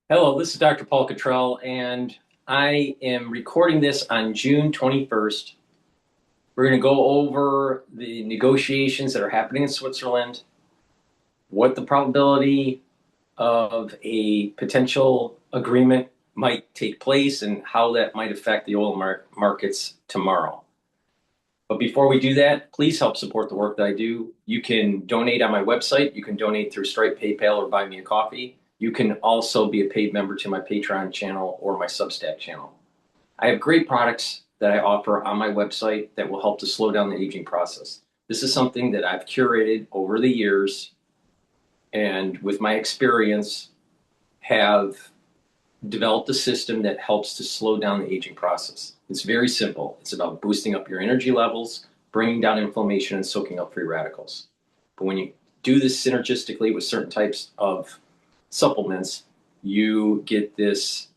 Hello, this is Dr. Paul Cottrell, and I am recording this on June 21st. We're going to go over the negotiations that are happening in Switzerland, what the probability of a potential agreement might take place, and how that might affect the oil markets tomorrow. But before we do that, please help support the work that I do. You can donate on my website. You can donate through Stripe, PayPal, or buy me a coffee. You can also be a paid member to my Patreon channel or my Substack channel. I have great products that I offer on my website that will help to slow down the aging process. This is something that I've curated over the years and with my experience have developed a system that helps to slow down the aging process. It's very simple. It's about boosting up your energy levels, bringing down inflammation, and soaking up free radicals. But when you do this synergistically with certain types of supplements, you get this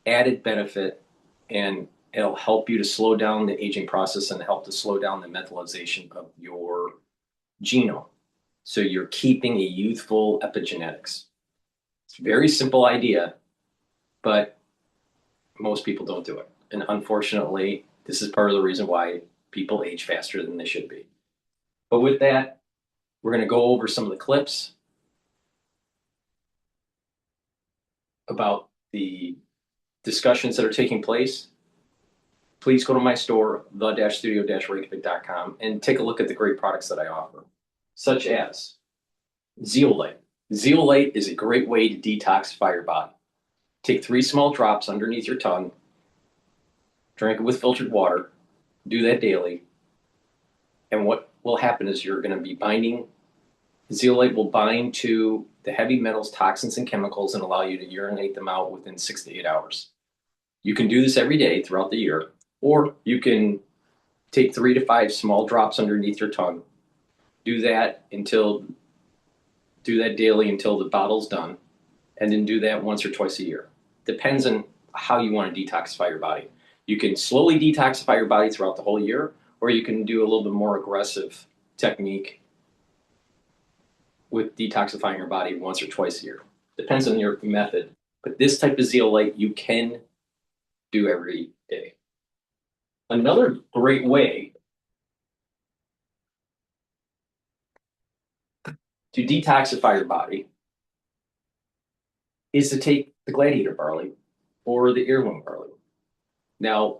added benefit, and it'll help you to slow down the aging process and help to slow down the metallization of your genome. So you're keeping a youthful epigenetics. It's a very simple idea, but most people don't do it. And unfortunately, this is part of the reason why people age faster than they should be. But with that, we're going to go over some of the clips about the discussions that are taking place. Please go to my store, the-studio-reykjavik.com, and take a look at the great products that I offer, such as zeolite. Zeolite is a great way to detoxify your body. Take 3 small drops underneath your tongue, drink it with filtered water, do that daily, and what will happen is you're going to be binding, zeolite will bind to the heavy metals, toxins, and chemicals and allow you to urinate them out within 6 to 8 hours. You can do this every day throughout the year, or you can take 3 to 5 small drops underneath your tongue, do that daily until the bottle's done, and then do that once or twice a year. Depends on how you want to detoxify your body. You can slowly detoxify your body throughout the whole year, or you can do a little bit more aggressive technique with detoxifying your body once or twice a year. Depends on your method. But this type of zeolite you can do every day. Another great way to detoxify your body is to take the gladiator barley or the heirloom barley. Now,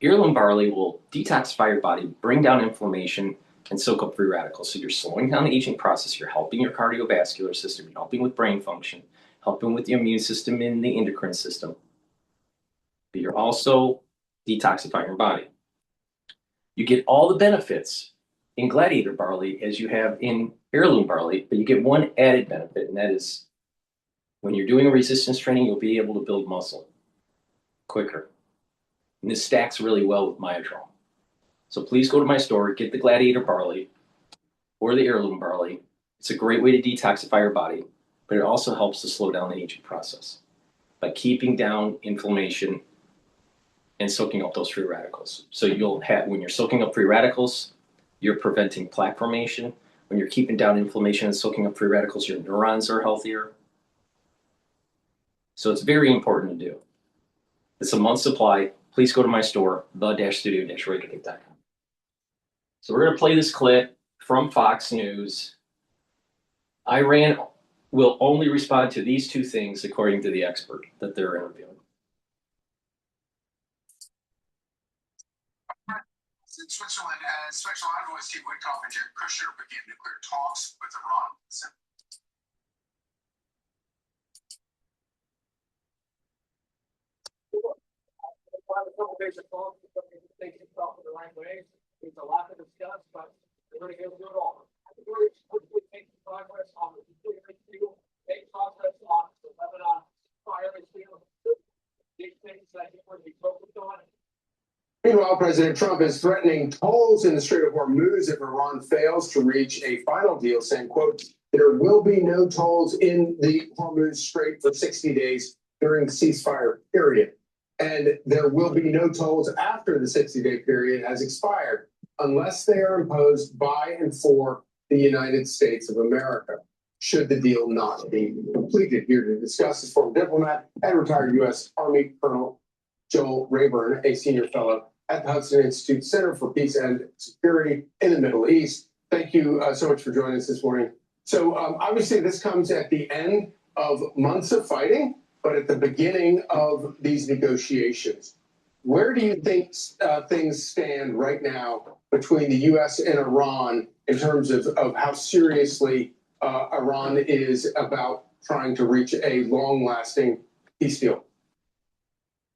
heirloom barley will detoxify your body, bring down inflammation, and soak up free radicals. So you're slowing down the aging process, you're helping your cardiovascular system, you're helping with brain function, helping with the immune system and the endocrine system. But you're also detoxifying your body. You get all the benefits in gladiator barley as you have in heirloom barley, but you get one added benefit, and that is when you're doing resistance training, you'll be able to build muscle quicker. And this stacks really well with Myodrome. So please go to my store, get the gladiator barley or the heirloom barley. It's a great way to detoxify your body, but it also helps to slow down the aging process by keeping down inflammation and soaking up those free radicals. So you'll have, when you're soaking up free radicals, you're preventing plaque formation. When you're keeping down inflammation and soaking up free radicals, your neurons are healthier. So it's very important to do. It's a month's supply. Please go to my store, the-studio-reykjavik.com. So we're going to play this clip from Fox News. Iran will only respond to these 2 things, according to the expert that they're interviewing. In Switzerland, as Special Envoys Steve Witkoff and Jared Kushner begin nuclear talks with Iran. A couple days of talk, they can talk in the right way. There's a lot to discuss, but we're going to go through it all. I think we're quickly making progress on the nuclear issue, make progress on the Lebanon fire issue. These things that we're going to be focused on. Meanwhile, President Trump is threatening tolls in the Strait of Hormuz if Iran fails to reach a final deal, saying, quote, there will be no tolls in the Hormuz Strait for 60 days during the ceasefire period. And there will be no tolls after the 60-day period has expired unless they are imposed by and for the United States of America. should the deal not be completed. Here to discuss is former diplomat and retired U.S. Army Colonel Joel Rayburn, a senior fellow at the Hudson Institute Center for Peace and Security in the Middle East. Thank you so much for joining us this morning. So obviously this comes at the end of months of fighting, but at the beginning of these negotiations. Where do you think things stand right now between the U.S. and Iran in terms of how seriously Iran is about trying to reach a long-lasting peace deal?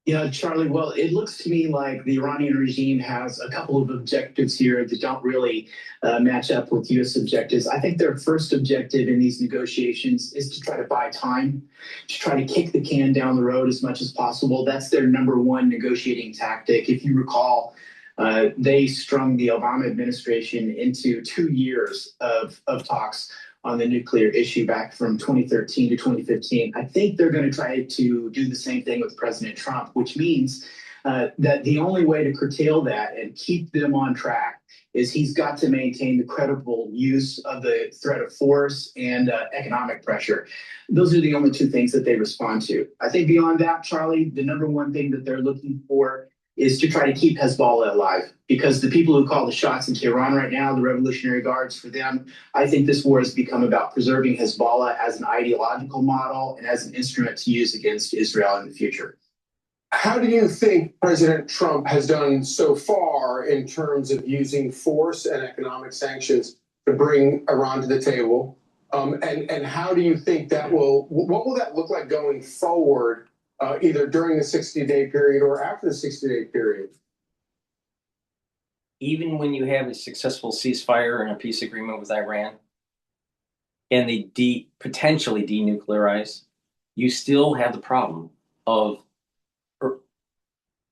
Yeah, Charlie, well, it looks to me like the Iranian regime has a couple of objectives here that don't really match up with U.S. objectives. I think their first objective in these negotiations is to try to buy time, to try to kick the can down the road as much as possible. That's their number one negotiating tactic. If you recall, they strung the Obama administration into 2 years of talks on the nuclear issue back from 2013 to 2015. I think they're going to try to do the same thing with President Trump, which means that the only way to curtail that and keep them on track is he's got to maintain the credible use of the threat of force and economic pressure. Those are the only two things that they respond to. I think beyond that, Charlie, the number one thing that they're looking for is to try to keep Hezbollah alive, because the people who call the shots in Tehran right now, the Revolutionary Guards, for them, I think this war has become about preserving Hezbollah as an ideological model and as an instrument to use against Israel in the future. How do you think President Trump has done so far in terms of using force and economic sanctions to bring Iran to the table? And how do you think what will that look like going forward, either during the 60-day period or after the 60-day period? Even when you have a successful ceasefire and a peace agreement with Iran, and they potentially denuclearize, you still have the problem of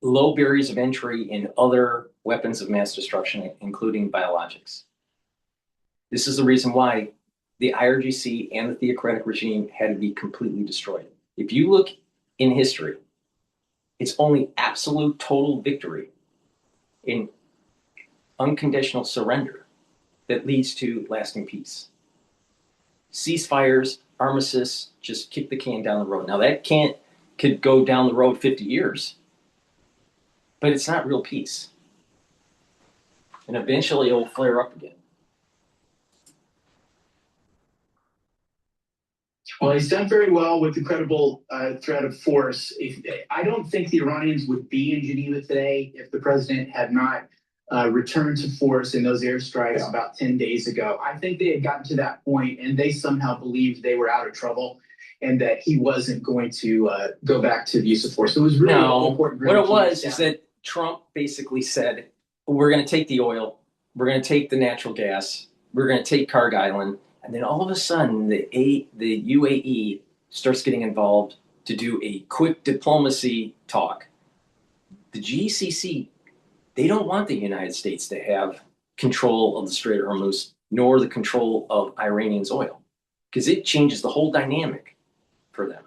low barriers of entry in other weapons of mass destruction, including biologics. This is the reason why the IRGC and the theocratic regime had to be completely destroyed. If you look in history, it's only absolute total victory in unconditional surrender that leads to lasting peace. Ceasefires, armistice, just kick the can down the road. Now that could go down the road 50 years, but it's not real peace. And eventually it will flare up again. Well, he's done very well with the credible threat of force. I don't think the Iranians would be in Geneva today if the president had not returned to force in those airstrikes about 10 days ago. I think they had gotten to that point and they somehow believed they were out of trouble and that he wasn't going to go back to the use of force. So it was really important. What it was is that Trump basically said, we're going to take the oil, we're going to take the natural gas, we're going to take Karg Island, and then all of a sudden the UAE starts getting involved to do a quick diplomacy talk. The GCC, they don't want the United States to have control of the Strait of Hormuz, nor the control of Iranians' oil, because it changes the whole dynamic for them.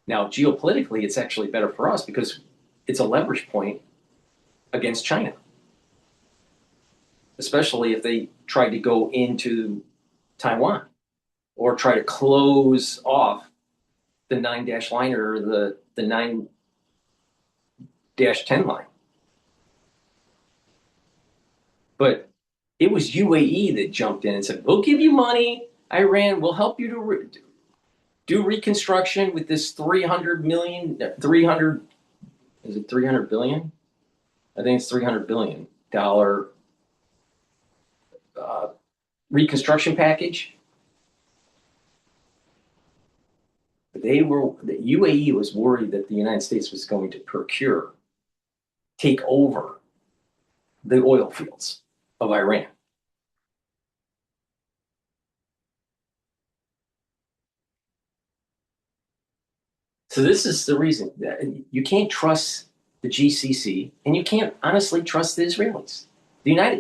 Now, geopolitically, it's actually better for us because it's a leverage point against China, especially if they try to go into Taiwan or try to close off the 9-dash line or the 9-10 line. But it was UAE that jumped in and said, we'll give you money, Iran, we'll help you to do reconstruction with this $300 billion? I think it's $300 billion reconstruction package. But the UAE was worried that the United States was going to take over the oil fields of Iran. So this is the reason that you can't trust the GCC, and you can't honestly trust the Israelis.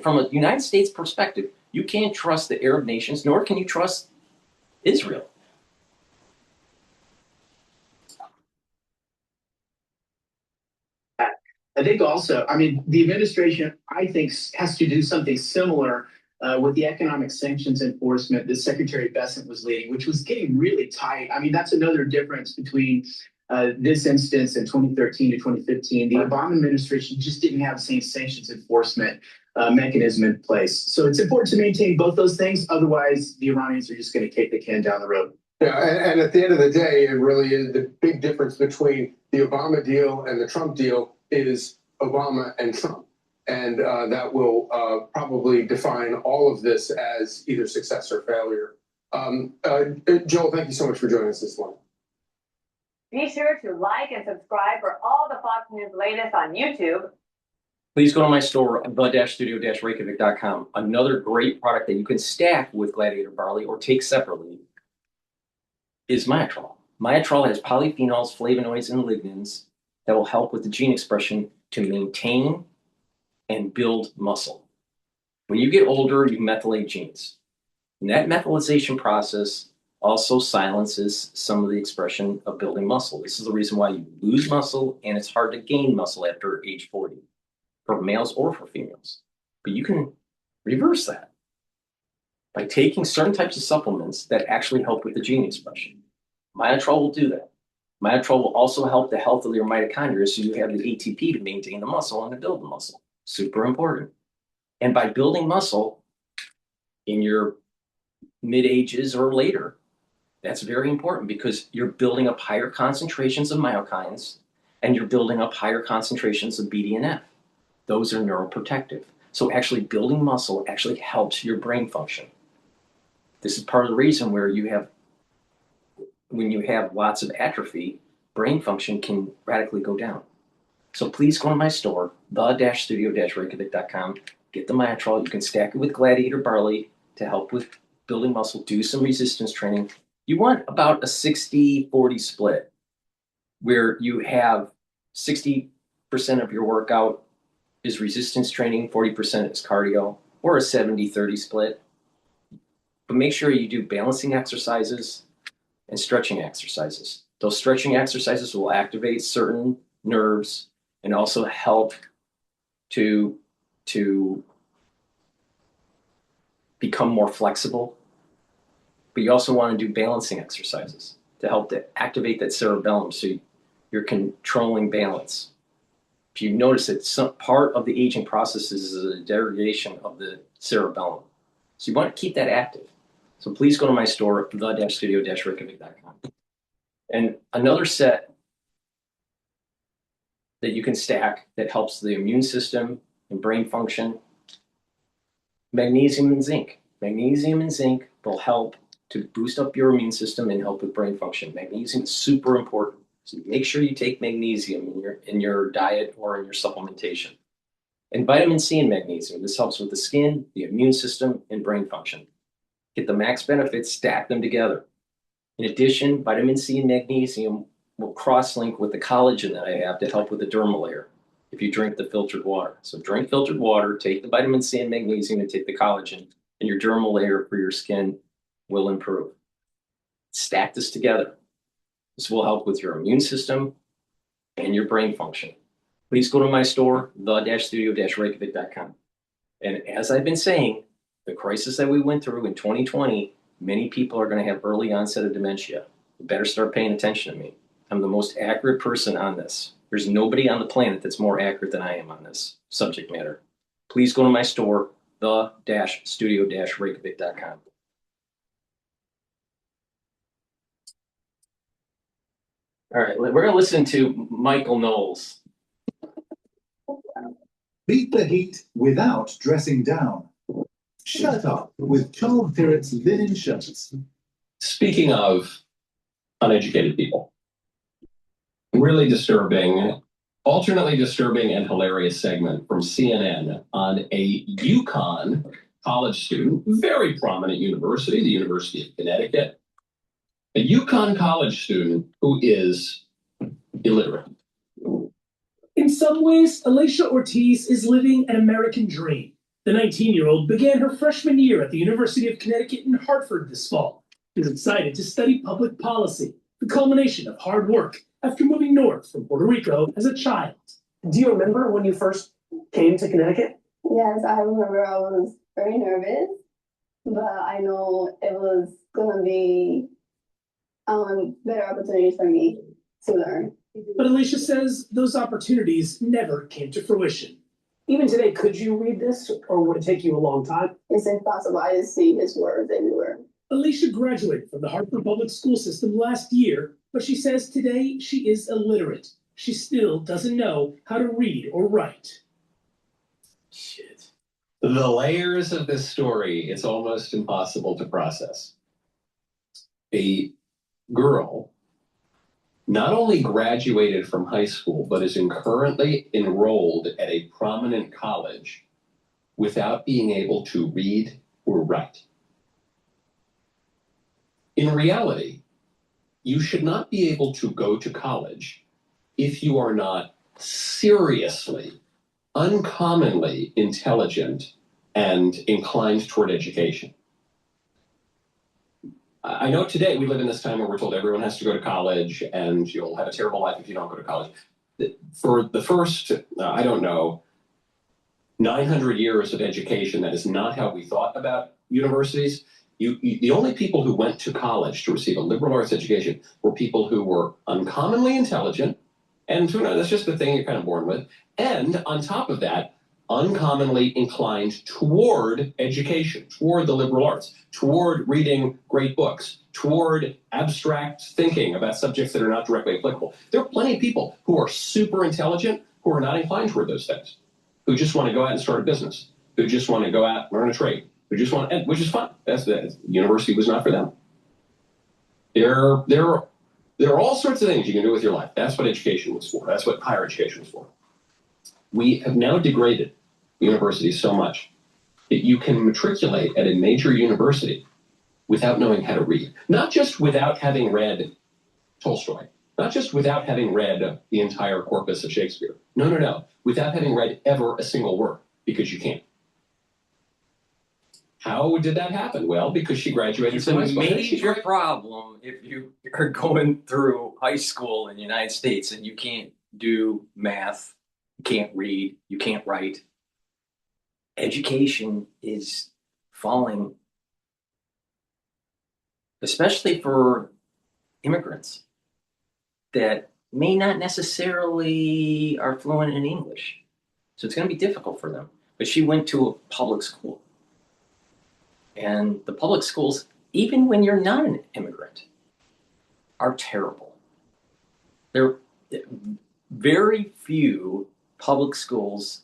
From a United States perspective, you can't trust the Arab nations, nor can you trust Israel. I think also, the administration, I think, has to do something similar with the economic sanctions enforcement that Secretary Bessent was leading, which was getting really tight. I mean, that's another difference between this instance in 2013 to 2015. The Obama administration just didn't have the same sanctions enforcement mechanism in place. So it's important to maintain both those things. Otherwise, the Iranians are just going to kick the can down the road. Yeah, and at the end of the day, it really is the big difference between the Obama deal and the Trump deal is Obama and Trump. And that will probably define all of this as either success or failure. Joel, thank you so much for joining us this morning. Be sure to like and subscribe for all the Fox News latest on YouTube. Please go to my store at the-studio-reykjavik.com. Another great product that you can stack with Gladiator barley or take separately is Myotrol. Myotrol has polyphenols, flavonoids, and lignans that will help with the gene expression to maintain and build muscle. When you get older, you methylate genes. And that methylation process also silences some of the expression of building muscle. This is the reason why you lose muscle and it's hard to gain muscle after age 40 for males or for females. But you can reverse that by taking certain types of supplements that actually help with the gene expression. Myotrol will do that. Myotrol will also help the health of your mitochondria so you have the ATP to maintain the muscle and to build the muscle. Super important. And by building muscle in your mid-ages or later, that's very important because you're building up higher concentrations of myokines and you're building up higher concentrations of BDNF. Those are neuroprotective. So actually building muscle actually helps your brain function. This is part of the reason where when you have lots of atrophy, brain function can radically go down. So please go to my store, the-studio-reykjavik.com, get the Myotrol. You can stack it with Gladiator barley to help with building muscle, do some resistance training. You want about a 60-40 split where you have 60% of your workout is resistance training, 40% is cardio, or a 70-30 split. But make sure you do balancing exercises and stretching exercises. Those stretching exercises will activate certain nerves and also help to become more flexible. But you also want to do balancing exercises to help to activate that cerebellum so you're controlling balance. If you notice that some part of the aging process is a degradation of the cerebellum. So you want to keep that active. So please go to my store, the-studio-reykjavik.com. And another set that you can stack that helps the immune system and brain function, magnesium and zinc. Magnesium and zinc will help to boost up your immune system and help with brain function. Magnesium is super important. So make sure you take magnesium in your diet or in your supplementation. And vitamin C and magnesium. This helps with the skin, the immune system, and brain function. Get the max benefits, stack them together. In addition, vitamin C and magnesium will cross-link with the collagen that I have to help with the dermal layer if you drink the filtered water. So drink filtered water, take the vitamin C and magnesium, and take the collagen, and your dermal layer for your skin will improve. Stack this together. This will help with your immune system and your brain function. Please go to my store, the-studio-reykjavik.com. And as I've been saying, the crisis that we went through in 2020, many people are going to have early onset of dementia. You better start paying attention to me. I'm the most accurate person on this. There's nobody on the planet that's more accurate than I am on this subject matter. Please go to my store, the-studio-reykjavik.com. All right, we're going to listen to Michael Knowles. Beat the heat without dressing down. Shut up with Tom Pirrett's linen shirts. Speaking of uneducated people, really disturbing, alternately disturbing and hilarious segment from CNN on a Yukon college student, very prominent university, the University of Connecticut, a Yukon college student who is illiterate. In some ways, Alicia Ortiz is living an American dream. The 19-year-old began her freshman year at the University of Connecticut in Hartford this fall. She was excited to study public policy, the culmination of hard work after moving north from Puerto Rico as a child. Do you remember when you first came to Connecticut? Yes, I remember I was very nervous, but I know it was gonna be better opportunities for me to learn. But Alicia says those opportunities never came to fruition. Even today, could you read this, or would it take you a long time? It's impossible. I just see his words everywhere. Alicia graduated from the Hartford public school system last year, but she says today she is illiterate. She still doesn't know how to read or write. Shit. The layers of this story, it's almost impossible to process. A girl not only graduated from high school, but is currently enrolled at a prominent college without being able to read or write. In reality, you should not be able to go to college if you are not seriously, uncommonly intelligent and inclined toward education. I know today we live in this time where we're told everyone has to go to college and you'll have a terrible life if you don't go to college. For the first, I don't know, 900 years of education, that is not how we thought about universities. The only people who went to college to receive a liberal arts education were people who were uncommonly intelligent, and that's just the thing you're kind of born with. And on top of that, uncommonly inclined toward education, toward the liberal arts, toward reading great books, toward abstract thinking about subjects that are not directly applicable. There are plenty of people who are super intelligent who are not inclined toward those things, who just want to go out and start a business, who just want to go out and learn a trade, who just want, which is fun. University was not for them. There are all sorts of things you can do with your life. That's what education was for. That's what higher education was for. We have now degraded universities so much that you can matriculate at a major university without knowing how to read. Not just without having read Tolstoy, not just without having read the entire corpus of Shakespeare. No. Without having read ever a single word, because you can't. How did that happen? Well, because she graduated It's from a high school. major problem if you are going through high school in the United States and you can't do math, you can't read, you can't write. Education is falling, especially for immigrants that may not necessarily are fluent in English. So it's going to be difficult for them. But she went to a public school. And the public schools, even when you're not an immigrant, are terrible. There are very few public schools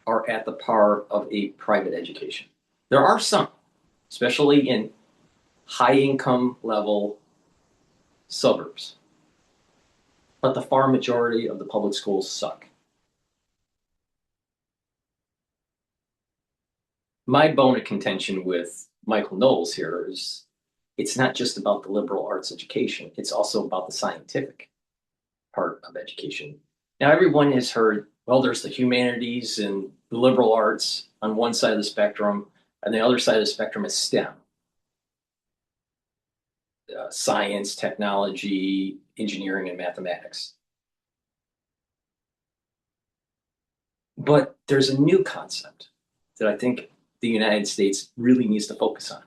are at the par of a private education. There are some, especially in high income level suburbs. But the far majority of the public schools suck. My bone of contention with Michael Knowles here is it's not just about the liberal arts education, it's also about the scientific part of education. Now, everyone has heard, well, there's the humanities and the liberal arts on one side of the spectrum, and the other side of the spectrum is STEM. Science, technology, engineering, and mathematics. But there's a new concept that I think the United States really needs to focus on.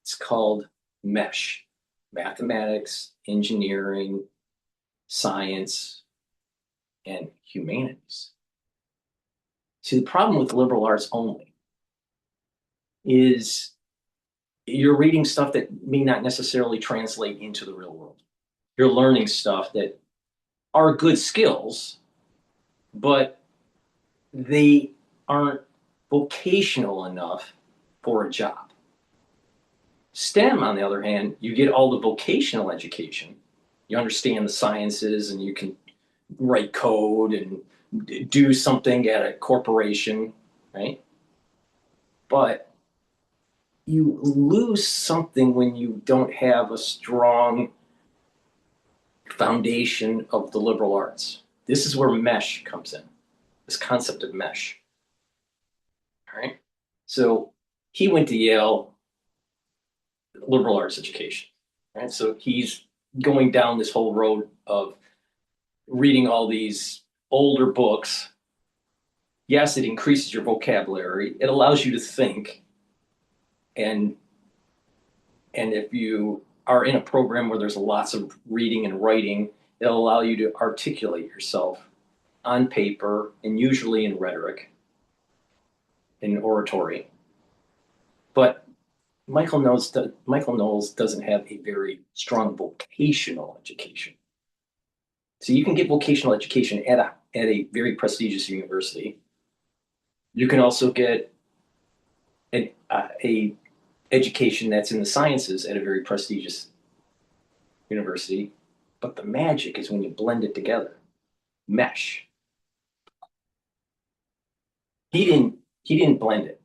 It's called MESH, mathematics, engineering, science, and humanities. See, the problem with liberal arts only is you're reading stuff that may not necessarily translate into the real world. You're learning stuff that are good skills, but they aren't vocational enough for a job. STEM, on the other hand, you get all the vocational education. You understand the sciences and you can write code and do something at a corporation, right? But you lose something when you don't have a strong foundation of the liberal arts. This is where MESH comes in, this concept of MESH. All right. So he went to Yale, liberal arts education. Right. So he's going down this whole road of reading all these older books. Yes, it increases your vocabulary. It allows you to think. And if you are in a program where there's lots of reading and writing, it'll allow you to articulate yourself on paper and usually in rhetoric, in oratory. But Michael Knowles doesn't have a very strong vocational education. So you can get vocational education at a very prestigious university. You can also get a education that's in the sciences at a very prestigious university. But the magic is when you blend it together, mesh. He didn't blend it.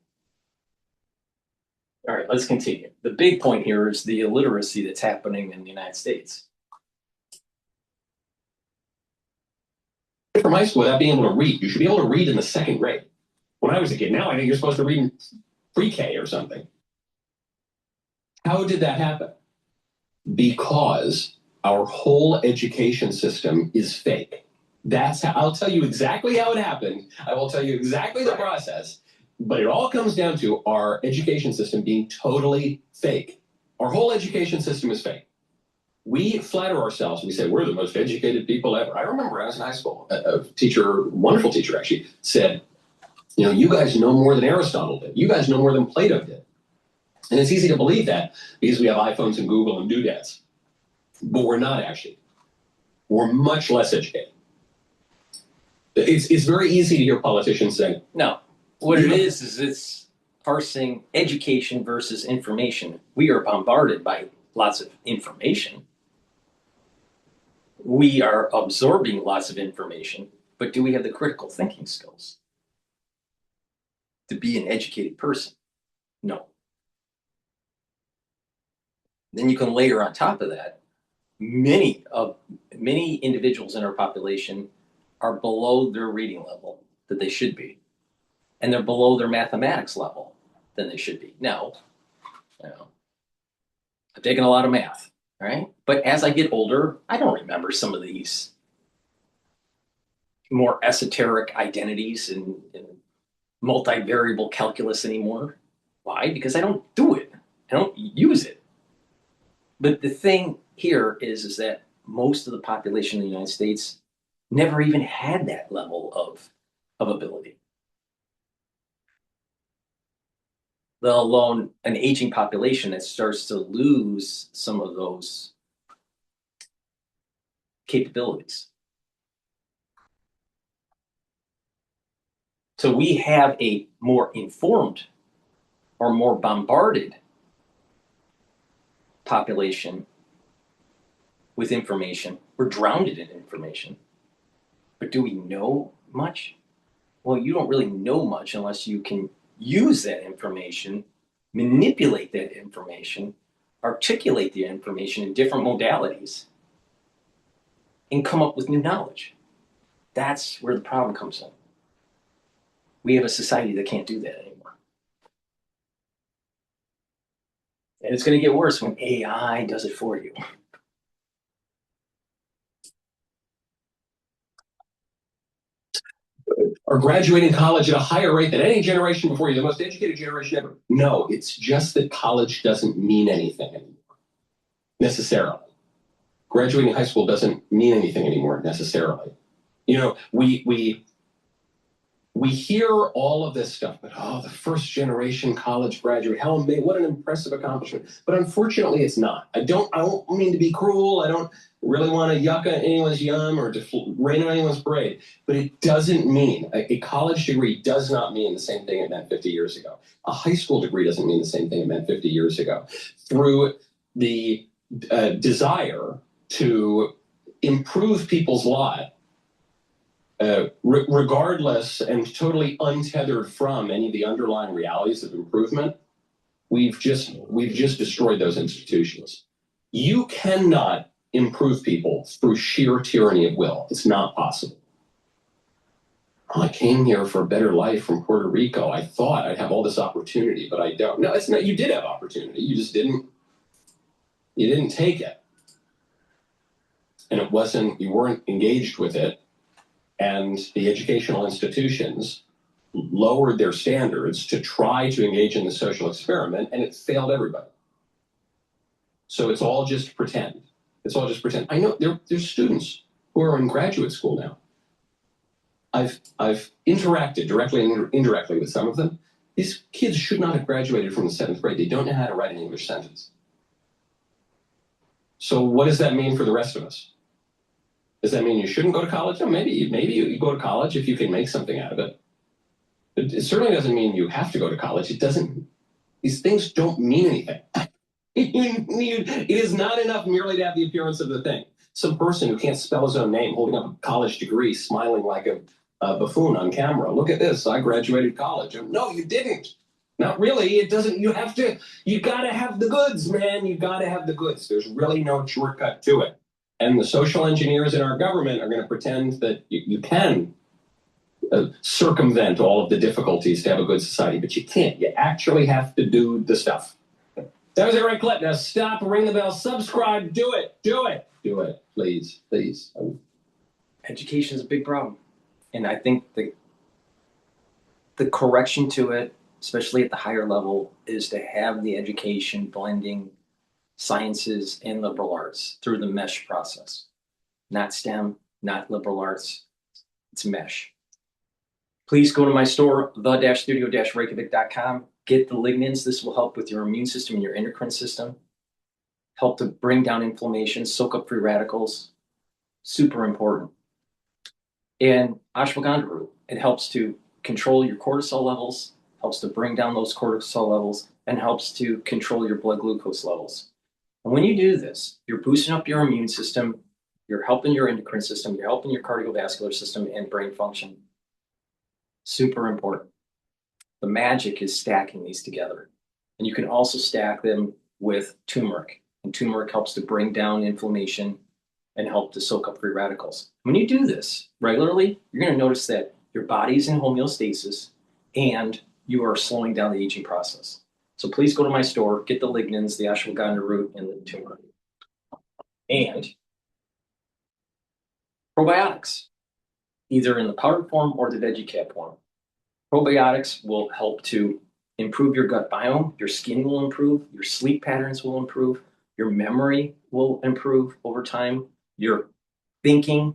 All right, let's continue. The big point here is the illiteracy that's happening in the United States. From high school without being able to read. You should be able to read in the second grade. When I was a kid, now I think you're supposed to read in pre-K or something. How did that happen? Because our whole education system is fake. That's how, I'll tell you exactly how it happened. I will tell you exactly the process. But it all comes down to our education system being totally fake. Our whole education system is fake. We flatter ourselves. We say we're the most educated people ever. I remember when I was in high school, a teacher, wonderful teacher actually, said, you know, you guys know more than Aristotle did. You guys know more than Plato did. And it's easy to believe that because we have iPhones and Google and doodads. But we're not actually. We're much less educated. It's very easy to hear politicians say, no, what it is it's parsing education versus information. We are bombarded by lots of information. We are absorbing lots of information, but do we have the critical thinking skills to be an educated person? No. Then you can layer on top of that, many individuals in our population are below their reading level that they should be. And they're below their mathematics level than they should be. Now, I've taken a lot of math, right? But as I get older, I don't remember some of these more esoteric identities and multivariable calculus anymore. Why? Because I don't do it. I don't use it. But the thing here is that most of the population in the United States never even had that level of ability. Let alone an aging population that starts to lose some of those capabilities. So we have a more informed or more bombarded population with information. We're drowned in information. But do we know much? Well, you don't really know much unless you can use that information, manipulate that information, articulate the information in different modalities, and come up with new knowledge. That's where the problem comes in. We have a society that can't do that anymore. And it's going to get worse when AI does it for you. are graduating college at a higher rate than any generation before you, the most educated generation ever. No, it's just that college doesn't mean anything anymore, necessarily. Graduating high school doesn't mean anything anymore, necessarily. You know, we hear all of this stuff, but oh, the first generation college graduate, how amazing, what an impressive accomplishment. But unfortunately, it's not. I don't mean to be cruel. I don't really want to yuck anyone's yum or to rain on anyone's parade. But it doesn't mean, a college degree does not mean the same thing it meant 50 years ago. A high school degree doesn't mean the same thing it meant 50 years ago. Through the desire to improve people's lot, regardless and totally untethered from any of the underlying realities of improvement, we've just destroyed those institutions. You cannot improve people through sheer tyranny of will. It's not possible. Oh, I came here for a better life from Puerto Rico. I thought I'd have all this opportunity, but I don't. No, it's not. You did have opportunity. You just didn't. You didn't take it, and it wasn't. You weren't engaged with it. And the educational institutions lowered their standards to try to engage in the social experiment, and it failed everybody. So it's all just pretend. It's all just pretend. I know there's students who are in graduate school now. I've interacted directly and indirectly with some of them. These kids should not have graduated from the 7th grade. They don't know how to write an English sentence. So what does that mean for the rest of us? Does that mean you shouldn't go to college? No, maybe you go to college if you can make something out of it. But it certainly doesn't mean you have to go to college. It doesn't. These things don't mean anything. It is not enough merely to have the appearance of the thing. Some person who can't spell his own name holding up a college degree, smiling like a buffoon on camera. Look at this. I graduated college. No, you didn't. Not really. It doesn't. You got to have the goods, man. You got to have the goods. There's really no shortcut to it. And the social engineers in our government are going to pretend that you can circumvent all of the difficulties to have a good society, but you can't. You actually have to do the stuff. That was a great clip. Now stop, ring the bell, subscribe, do it, please. Education is a big problem. And I think the correction to it, especially at the higher level, is to have the education blending sciences and liberal arts through the mesh process. Not STEM, not liberal arts, it's mesh. Please go to my store, the-studio-reykjavik.com. Get the lignans. This will help with your immune system and your endocrine system. Help to bring down inflammation, soak up free radicals. Super important. And ashwagandha root, it helps to control your cortisol levels, helps to bring down those cortisol levels, and helps to control your blood glucose levels. And when you do this, you're boosting up your immune system, you're helping your endocrine system, you're helping your cardiovascular system and brain function. Super important. The magic is stacking these together. And you can also stack them with turmeric. And turmeric helps to bring down inflammation and help to soak up free radicals. When you do this regularly, you're going to notice that your body's in homeostasis and you are slowing down the aging process. So please go to my store, get the lignans, the ashwagandha root, and the turmeric. And probiotics, either in the powdered form or the veggie cap form. Probiotics will help to improve your gut biome, your skin will improve, your sleep patterns will improve, your memory will improve over time, your thinking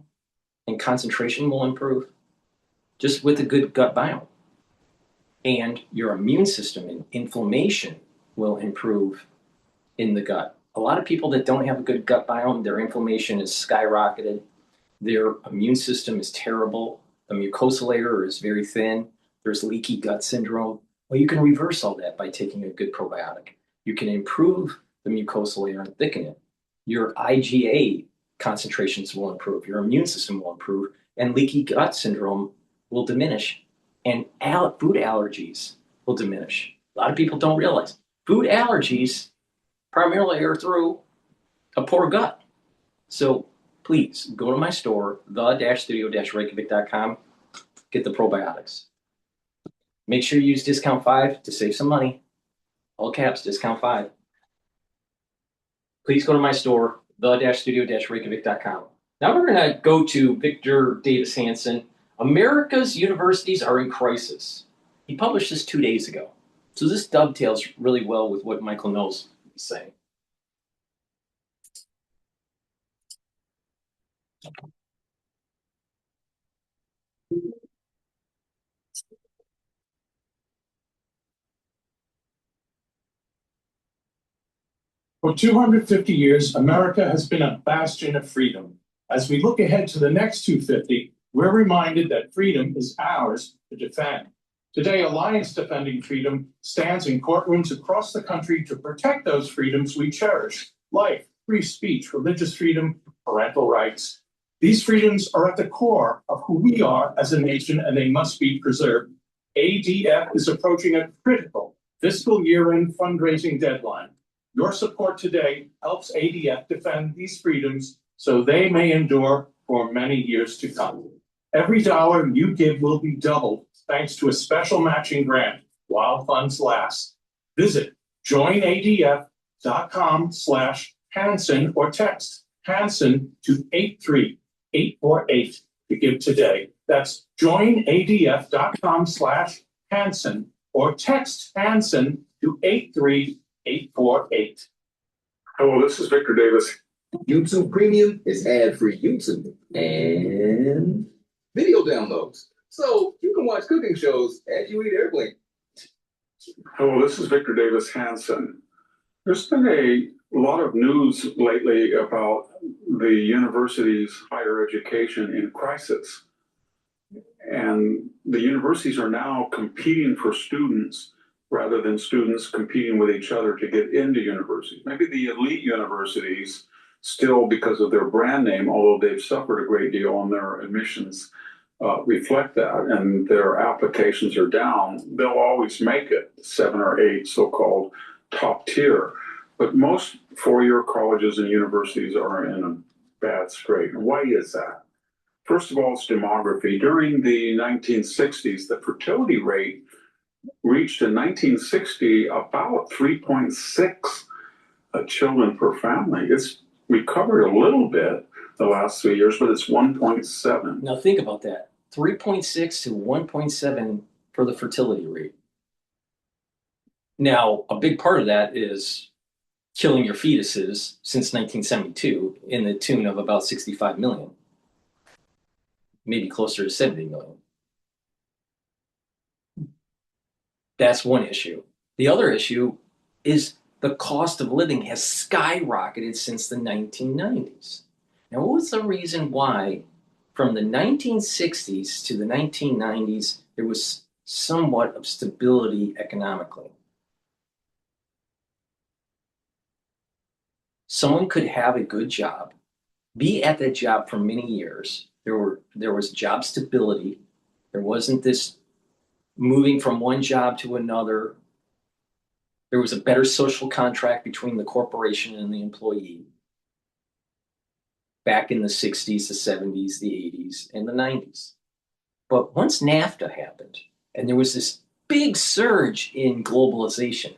and concentration will improve, just with a good gut biome. And your immune system and inflammation will improve in the gut. A lot of people that don't have a good gut biome, their inflammation is skyrocketed, their immune system is terrible, the mucosal layer is very thin, there's leaky gut syndrome. Well, you can reverse all that by taking a good probiotic. You can improve the mucosal layer and thicken it. Your IgA concentrations will improve, your immune system will improve, and leaky gut syndrome will diminish, and food allergies will diminish. A lot of people don't realize food allergies primarily are through a poor gut. So please go to my store, the-studio-reykjavik.com, get the probiotics. Make sure you use discount 5 to save some money. All caps, discount 5. Please go to my store, the-studio-reykjavik.com. Now we're going to go to Victor Davis Hanson. America's universities are in crisis. He published this 2 days ago. So this dovetails really well with what Michael Knowles is saying. For 250 years, America has been a bastion of freedom. As we look ahead to the next 250, we're reminded that freedom is ours to defend. Today, Alliance Defending Freedom stands in courtrooms across the country to protect those freedoms we cherish: life, free speech, religious freedom, parental rights. These freedoms are at the core of who we are as a nation, and they must be preserved. ADF is approaching a critical fiscal year-end fundraising deadline. Your support today helps ADF defend these freedoms so they may endure for many years to come. Every dollar you give will be doubled thanks to a special matching grant while funds last. Visit joinadf.com/Hanson or text Hanson to 83848 to give today. That's joinadf.com/Hansen or text Hansen to 83848. Hello, this is Victor Davis. YouTube Premium is ad-free YouTube and video downloads. So you can watch cooking shows as you eat airplane. Hello, this is Victor Davis Hansen. There's been a lot of news lately about the university's higher education in crisis. And the universities are now competing for students rather than students competing with each other to get into universities. Maybe the elite universities still, because of their brand name, although they've suffered a great deal on their admissions, reflect that, and their applications are down. They'll always make it 7 or 8 so-called top tier. But most four-year colleges and universities are in a bad strait. And why is that? First of all, it's demography. During the 1960s, the fertility rate reached in 1960 about 3.6 children per family. It's recovered a little bit the last 3 years, but it's 1.7. Now think about that. 3.6 to 1.7 for the fertility rate. Now, a big part of that is killing your fetuses since 1972 in the tune of about 65 million. Maybe closer to 70 million. That's one issue. The other issue is the cost of living has skyrocketed since the 1990s. Now, what's the reason why from the 1960s to the 1990s, there was somewhat of stability economically? Someone could have a good job, be at that job for many years. There was job stability. There wasn't this moving from one job to another. There was a better social contract between the corporation and the employee back in the 60s, the 70s, the 80s, and the 90s. But once NAFTA happened, and there was this big surge in globalization,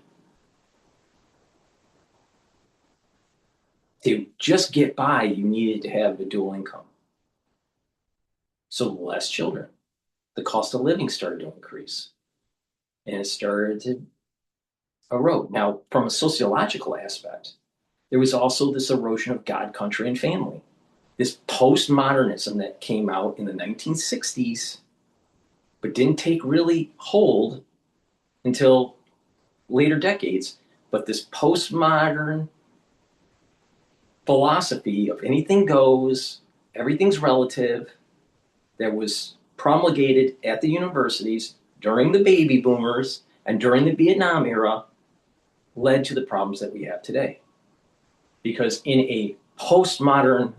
to just get by, you needed to have a dual income. So less children. The cost of living started to increase. And it started to erode. Now, from a sociological aspect, there was also this erosion of God, country, and family. This postmodernism that came out in the 1960s, but didn't take really hold until later decades. But this postmodern philosophy of anything goes, everything's relative, that was promulgated at the universities during the baby boomers and during the Vietnam era led to the problems that we have today. Because in a postmodern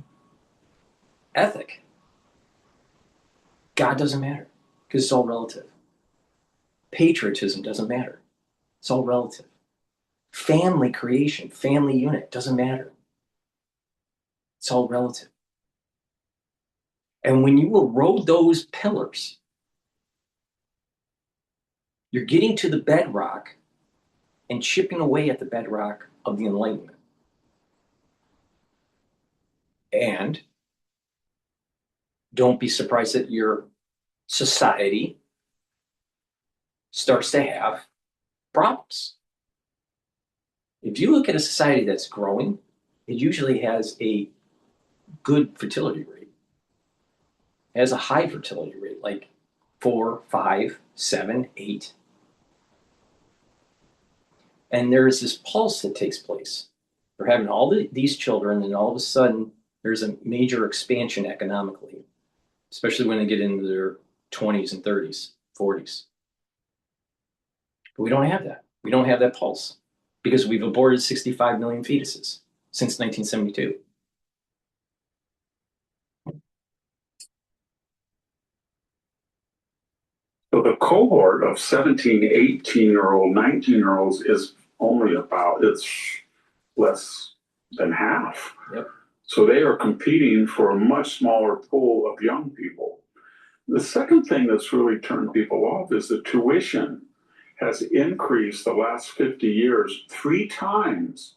ethic, God doesn't matter because it's all relative. Patriotism doesn't matter. It's all relative. Family creation, family unit doesn't matter. It's all relative. And when you erode those pillars, you're getting to the bedrock and chipping away at the bedrock of the Enlightenment. And don't be surprised that your society starts to have problems. If you look at a society that's growing, it usually has a good fertility rate. It has a high fertility rate, like 4, 5, 7, 8. And there is this pulse that takes place. They're having all these children, and all of a sudden, there's a major expansion economically, especially when they get into their 20s and 30s, 40s. But we don't have that. We don't have that pulse because we've aborted 65 million fetuses since 1972. So the cohort of 17, 18-year-old, 19-year-olds is only about, it's less than half. Yep. So they are competing for a much smaller pool of young people. The second thing that's really turned people off is the tuition has increased the last 50 years 3 times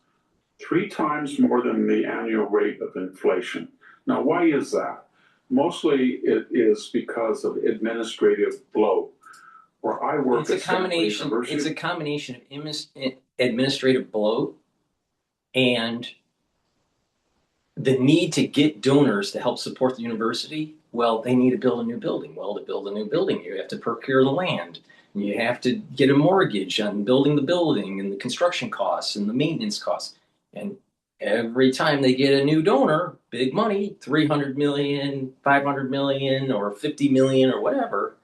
more than the annual rate of inflation. Now, why is that? Mostly it is because of administrative bloat. Where I work It's a at Stanford combination. University. It's a combination of administrative bloat and the need to get donors to help support the university. Well, they need to build a new building. Well, to build a new building, you have to procure the land. And you have to get a mortgage on building the building and the construction costs and the maintenance costs. And every time they get a new donor, big money, 300 million, 500 million, or 50 million, or whatever,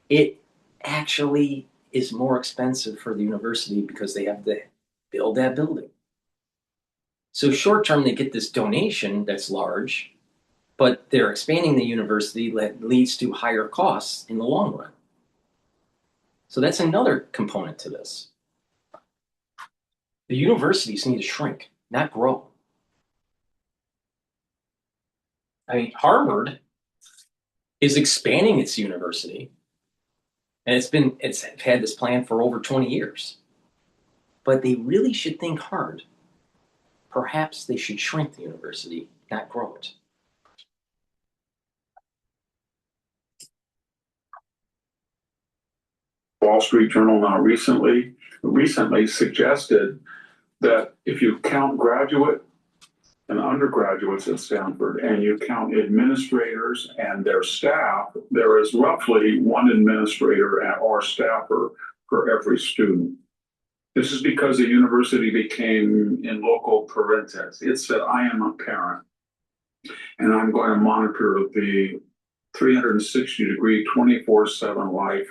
it actually is more expensive for the university because they have to build that building. So short term, they get this donation that's large, but they're expanding the university that leads to higher costs in the long run. So that's another component to this. The universities need to shrink, not grow. I mean, Harvard is expanding its university, and it's had this plan for over 20 years. But they really should think hard. Perhaps they should shrink the university, not grow it. Wall Street Journal now recently suggested that if you count graduate and undergraduates at Stanford and you count administrators and their staff, there is roughly one administrator or staffer for every student. This is because the university became in loco parentis. It said, I am a parent and I'm going to monitor the 360-degree, 24/7 life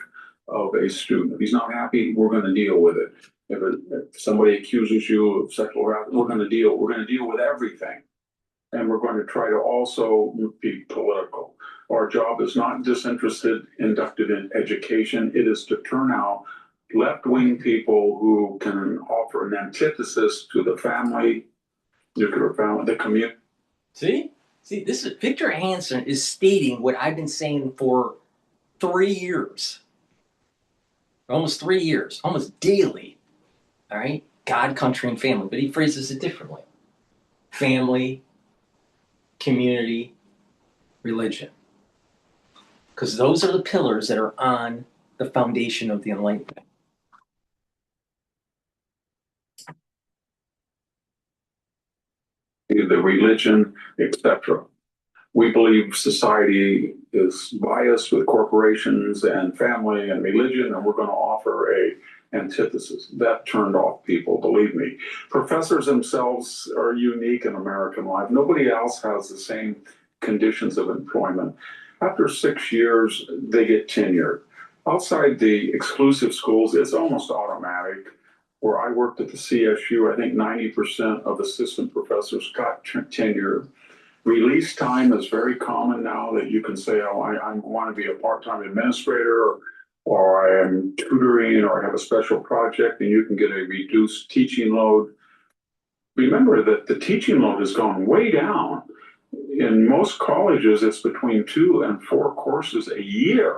of a student. If he's not happy, we're going to deal with it. If somebody accuses you of sexual harassment, we're going to deal with everything. And we're going to try to also be political. Our job is not disinterested, inducted in education. It is to turn out left-wing people who can offer an antithesis to the family, nuclear family, the community. See, this is Victor Hansen is stating what I've been saying for 3 years. Almost 3 years, almost daily. All right? God, country, and family. But he phrases it differently. Family, community, religion. Because those are the pillars that are on the foundation of the Enlightenment. The religion, etc. We believe society is biased with corporations and family and religion, and we're going to offer a antithesis. That turned off people, believe me. Professors themselves are unique in American life. Nobody else has the same conditions of employment. After 6 years, they get tenured. Outside the exclusive schools, it's almost automatic. Where I worked at the CSU, I think 90% of assistant professors got tenure. Release time is very common now that you can say, oh, I want to be a part-time administrator, or I am tutoring, or I have a special project, and you can get a reduced teaching load. Remember that the teaching load has gone way down. In most colleges, it's between 2 and 4 courses a year.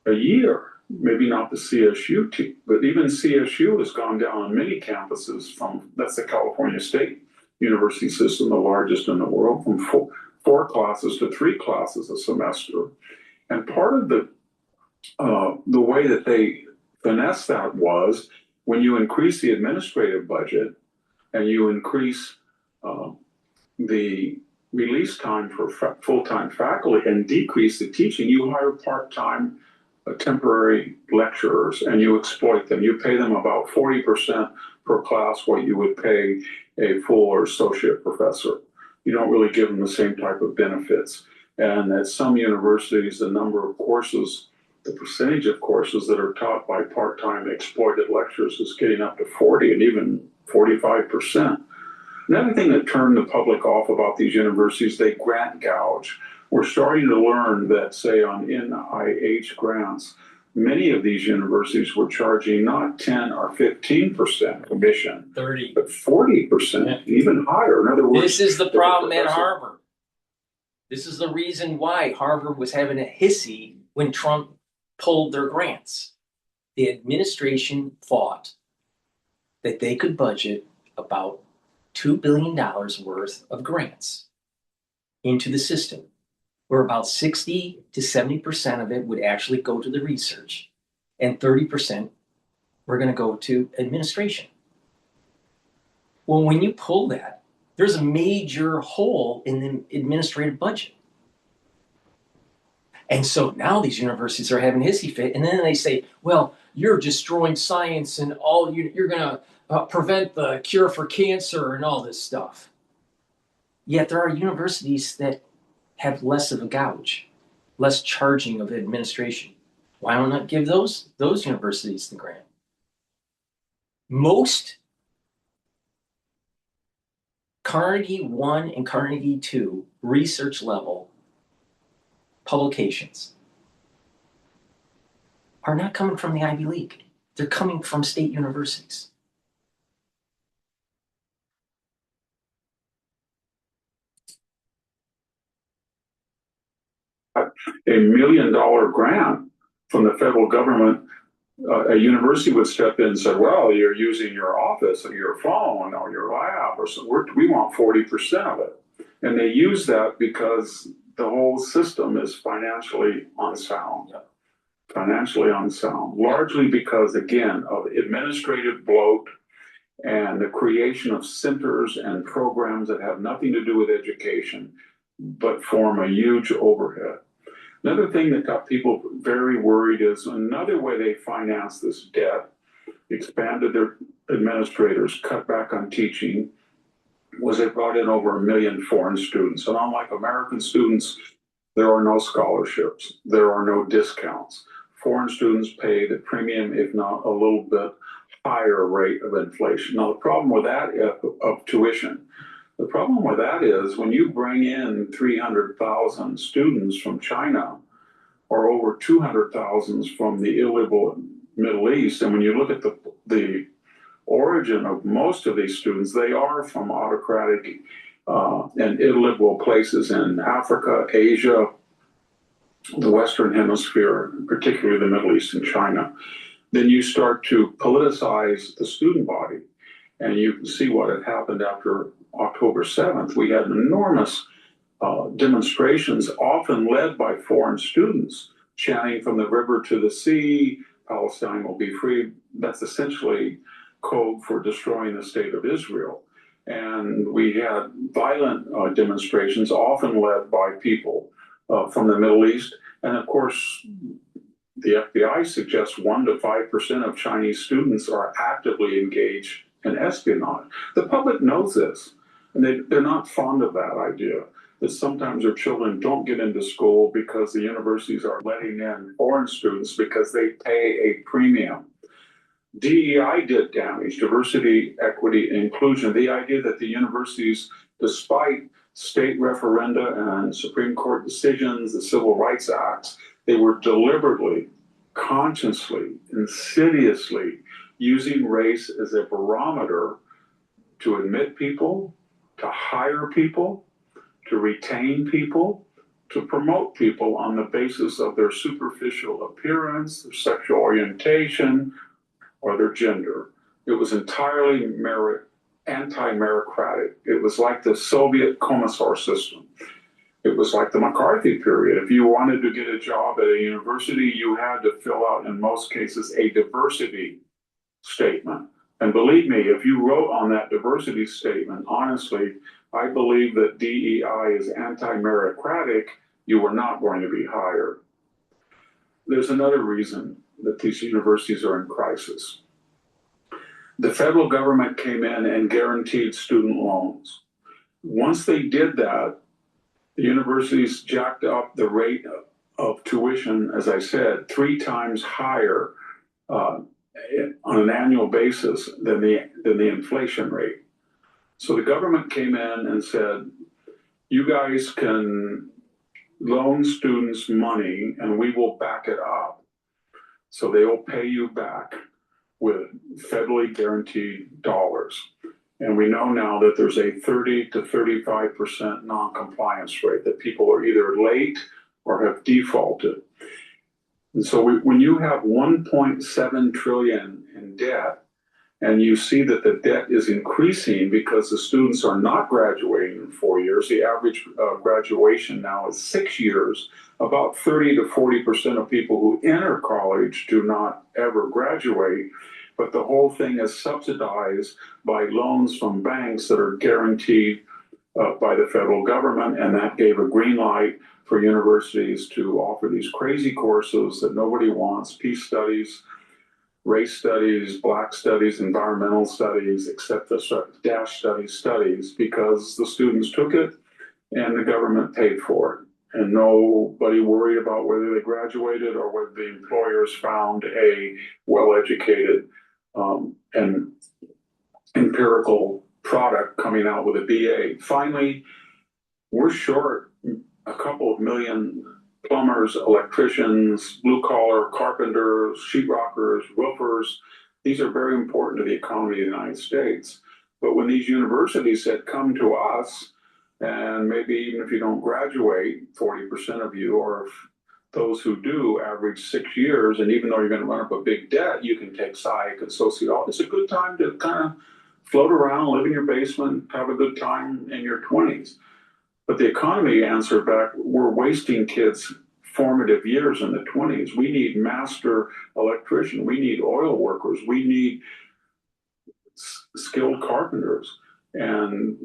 A year. Maybe not the CSU, but even CSU has gone down on many campuses that's the California State University system, the largest in the world, from 4 classes to 3 classes a semester. And part of the way that they finesse that was when you increase the administrative budget and you increase the release time for full-time faculty and decrease the teaching, you hire part-time temporary lecturers and you exploit them. You pay them about 40% per class what you would pay a full or associate professor. You don't really give them the same type of benefits. And at some universities, the number of courses, the percentage of courses that are taught by part-time exploited lecturers is getting up to 40 and even 45%. Another thing that turned the public off about these universities, they grant gouge. We're starting to learn that, say, on NIH grants, many of these universities were charging not 10 or 15% commission, 30, but 40%, even higher. In other words, this is the problem at Harvard. This is the reason why Harvard was having a hissy when Trump pulled their grants. The administration thought that they could budget about $2 billion worth of grants into the system. where about 60 to 70% of it would actually go to the research, and 30% were going to go to administration. Well, when you pull that, there's a major hole in the administrative budget. And so now these universities are having hissy fit, and then they say, well, you're destroying science and you're going to prevent the cure for cancer and all this stuff. Yet there are universities that have less of a gouge, less charging of administration. Why don't I give those universities the grant? Most Carnegie 1 and Carnegie 2 research level publications are not coming from the Ivy League. They're coming from state universities. $1 million grant from the federal government, a university would step in and say, well, you're using your office or your phone or your lab or something. We want 40% of it. And they use that because the whole system is financially unsound. Yep. Financially unsound, largely because, again, of administrative bloat and the creation of centers and programs that have nothing to do with education, but form a huge overhead. Another thing that got people very worried is another way they financed this debt, expanded their administrators, cut back on teaching, was they brought in over 1 million foreign students. And unlike American students, there are no scholarships, there are no discounts. Foreign students pay the premium, if not a little bit higher rate of inflation. Now, the problem with that of tuition, the problem with that is when you bring in 300,000 students from China or over 200,000 from the illiberal Middle East, and when you look at the origin of most of these students, they are from autocratic and illiberal places in Africa, Asia, the Western Hemisphere, particularly the Middle East and China. Then you start to politicize the student body. And you can see what had happened after October 7th. We had enormous demonstrations, often led by foreign students, chanting from the river to the sea, Palestine will be free. That's essentially code for destroying the state of Israel. And we had violent demonstrations, often led by people from the Middle East. And of course, the FBI suggests 1 to 5% of Chinese students are actively engaged in espionage. The public knows this, and they're not fond of that idea, that sometimes their children don't get into school because the universities are letting in foreign students because they pay a premium. DEI did damage, diversity, equity, and inclusion. The idea that the universities, despite state referenda and Supreme Court decisions, the Civil Rights Acts, they were deliberately, consciously, insidiously using race as a barometer to admit people, to hire people, to retain people, to promote people on the basis of their superficial appearance, their sexual orientation, or their gender. It was entirely anti-meritocratic. It was like the Soviet commissar system. It was like the McCarthy period. If you wanted to get a job at a university, you had to fill out, in most cases, a diversity statement. And believe me, if you wrote on that diversity statement, honestly, I believe that DEI is anti-meritocratic, you were not going to be hired. There's another reason that these universities are in crisis. The federal government came in and guaranteed student loans. Once they did that, the universities jacked up the rate of tuition, as I said, 3 times higher on an annual basis than the inflation rate. So the government came in and said, you guys can loan students money and we will back it up. So they will pay you back with federally guaranteed dollars. And we know now that there's a 30 to 35% non-compliance rate, that people are either late or have defaulted. And so when you have 1.7 trillion in debt And you see that the debt is increasing because the students are not graduating in 4 years. The average graduation now is 6 years. About 30 to 40% of people who enter college do not ever graduate, but the whole thing is subsidized by loans from banks that are guaranteed by the federal government, and that gave a green light for universities to offer these crazy courses that nobody wants: peace studies, race studies, black studies, environmental studies, except the dash studies, because the students took it and the government paid for it. And nobody worried about whether they graduated or whether the employers found a well-educated and empirical product coming out with a BA. Finally, we're short a couple of million plumbers, electricians, blue-collar carpenters, sheetrockers, roofers. These are very important to the economy of the United States. But when these universities said, come to us, and maybe even if you don't graduate, 40% of you, or if those who do average 6 years, and even though you're going to run up a big debt, you can take psych and sociology. It's a good time to kind of float around, live in your basement, have a good time in your 20s. But the economy answered back, we're wasting kids' formative years in the 20s. We need master electrician. We need oil workers. We need skilled carpenters. And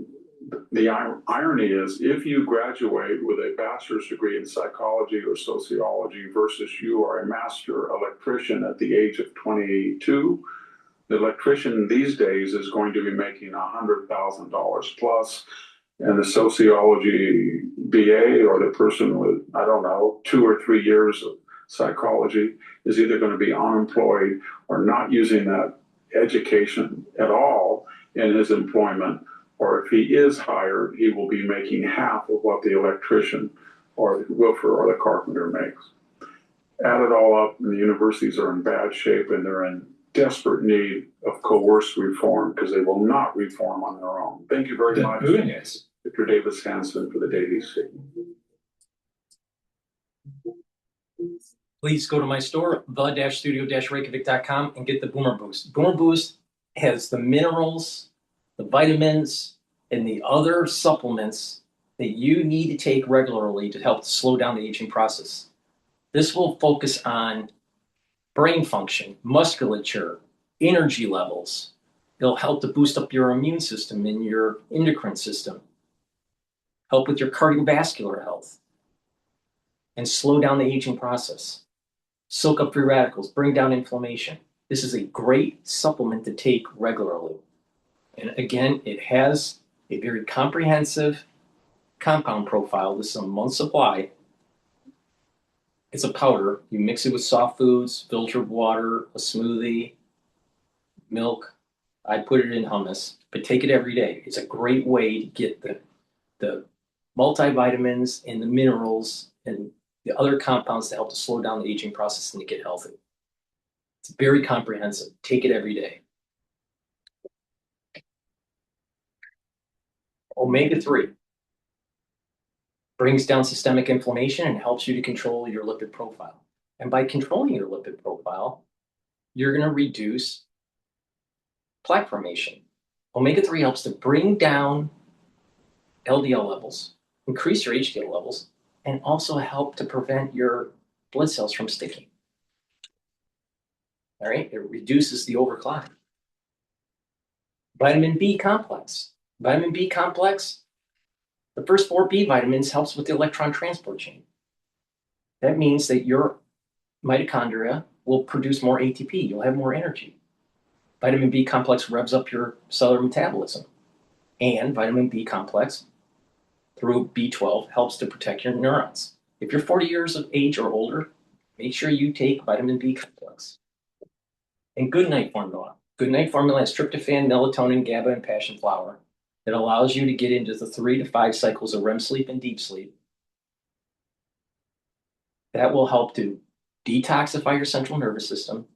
the irony is, if you graduate with a bachelor's degree in psychology or sociology versus you are a master electrician at the age of 22, the electrician these days is going to be making $100,000 plus. And the sociology BA, or the person with, I don't know, 2 or 3 years of psychology, is either going to be unemployed or not using that education at all in his employment. Or if he is hired, he will be making half of what the electrician or the roofer or the carpenter makes. Add it all up, and the universities are in bad shape, and they're in desperate need of coerced reform because they will not reform on their own. Thank you very much, Mr. Davis Hanson, for the daily statement. Please go to my store, the-studio-reykjavik.com, and get the Boomer Boost. Boomer Boost has the minerals, the vitamins, and the other supplements that you need to take regularly to help slow down the aging process. This will focus on brain function, musculature, energy levels. It'll help to boost up your immune system and your endocrine system, help with your cardiovascular health, and slow down the aging process. Soak up free radicals, bring down inflammation. This is a great supplement to take regularly. And again, it has a very comprehensive compound profile. This is a month supply. It's a powder. You mix it with soft foods, filtered water, a smoothie, milk. I put it in hummus, but take it every day. It's a great way to get the multivitamins and the minerals and the other compounds to help to slow down the aging process and to get healthy. It's very comprehensive. Take it every day. Omega-3 brings down systemic inflammation and helps you to control your lipid profile. And by controlling your lipid profile, you're going to reduce plaque formation. Omega-3 helps to bring down LDL levels, increase your HDL levels, and also help to prevent your blood cells from sticking. All right, it reduces the overclock. Vitamin B complex. Vitamin B complex, the first 4 B vitamins helps with the electron transport chain. That means that your mitochondria will produce more ATP. You'll have more energy. Vitamin B complex revs up your cellular metabolism. And vitamin B complex, through B12, helps to protect your neurons. If you're 40 years of age or older, make sure you take vitamin B complex. And Good Night Formula. Good Night Formula has tryptophan, melatonin, GABA, and passion flower. It allows you to get into the 3 to 5 cycles of REM sleep and deep sleep. That will help to detoxify your central nervous system,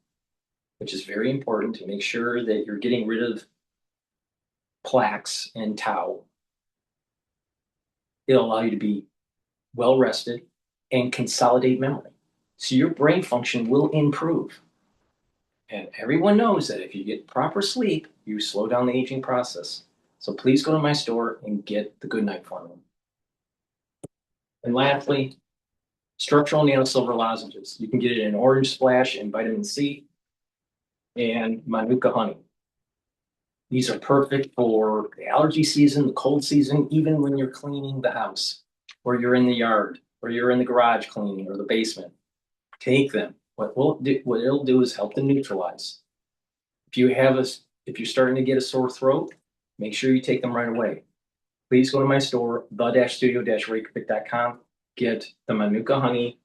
which is very important to make sure that you're getting rid of plaques and tau. It'll allow you to be well rested and consolidate memory. So your brain function will improve. And everyone knows that if you get proper sleep, you slow down the aging process. So please go to my store and get the Good Night Formula. And lastly, structural nano silver lozenges. You can get it in orange splash and vitamin C and Manuka honey. These are perfect for the allergy season, the cold season, even when you're cleaning the house, or you're in the yard, or you're in the garage cleaning, or the basement. Take them. What it'll do is help them neutralize. If you're starting to get a sore throat, make sure you take them right away. Please go to my store, the-studio-reykjavik.com. Get the Manuka honey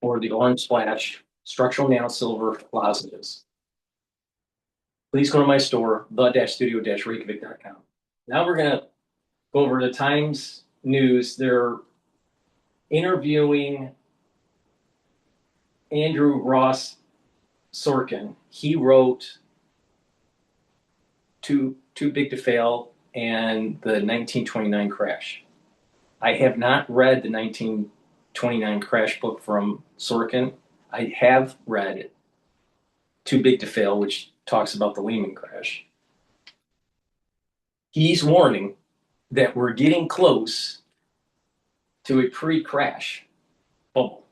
or the orange splash structural nano silver lozenges. Please go to my store, the-studio-reykjavik.com. Now we're gonna go over the Times News. They're interviewing Andrew Ross Sorkin. He wrote Too Big to Fail and the 1929 Crash. I have not read the 1929 Crash book from Sorkin. I have read Too Big to Fail, which talks about the Lehman crash. He's warning that we're getting close to a pre-crash bubble.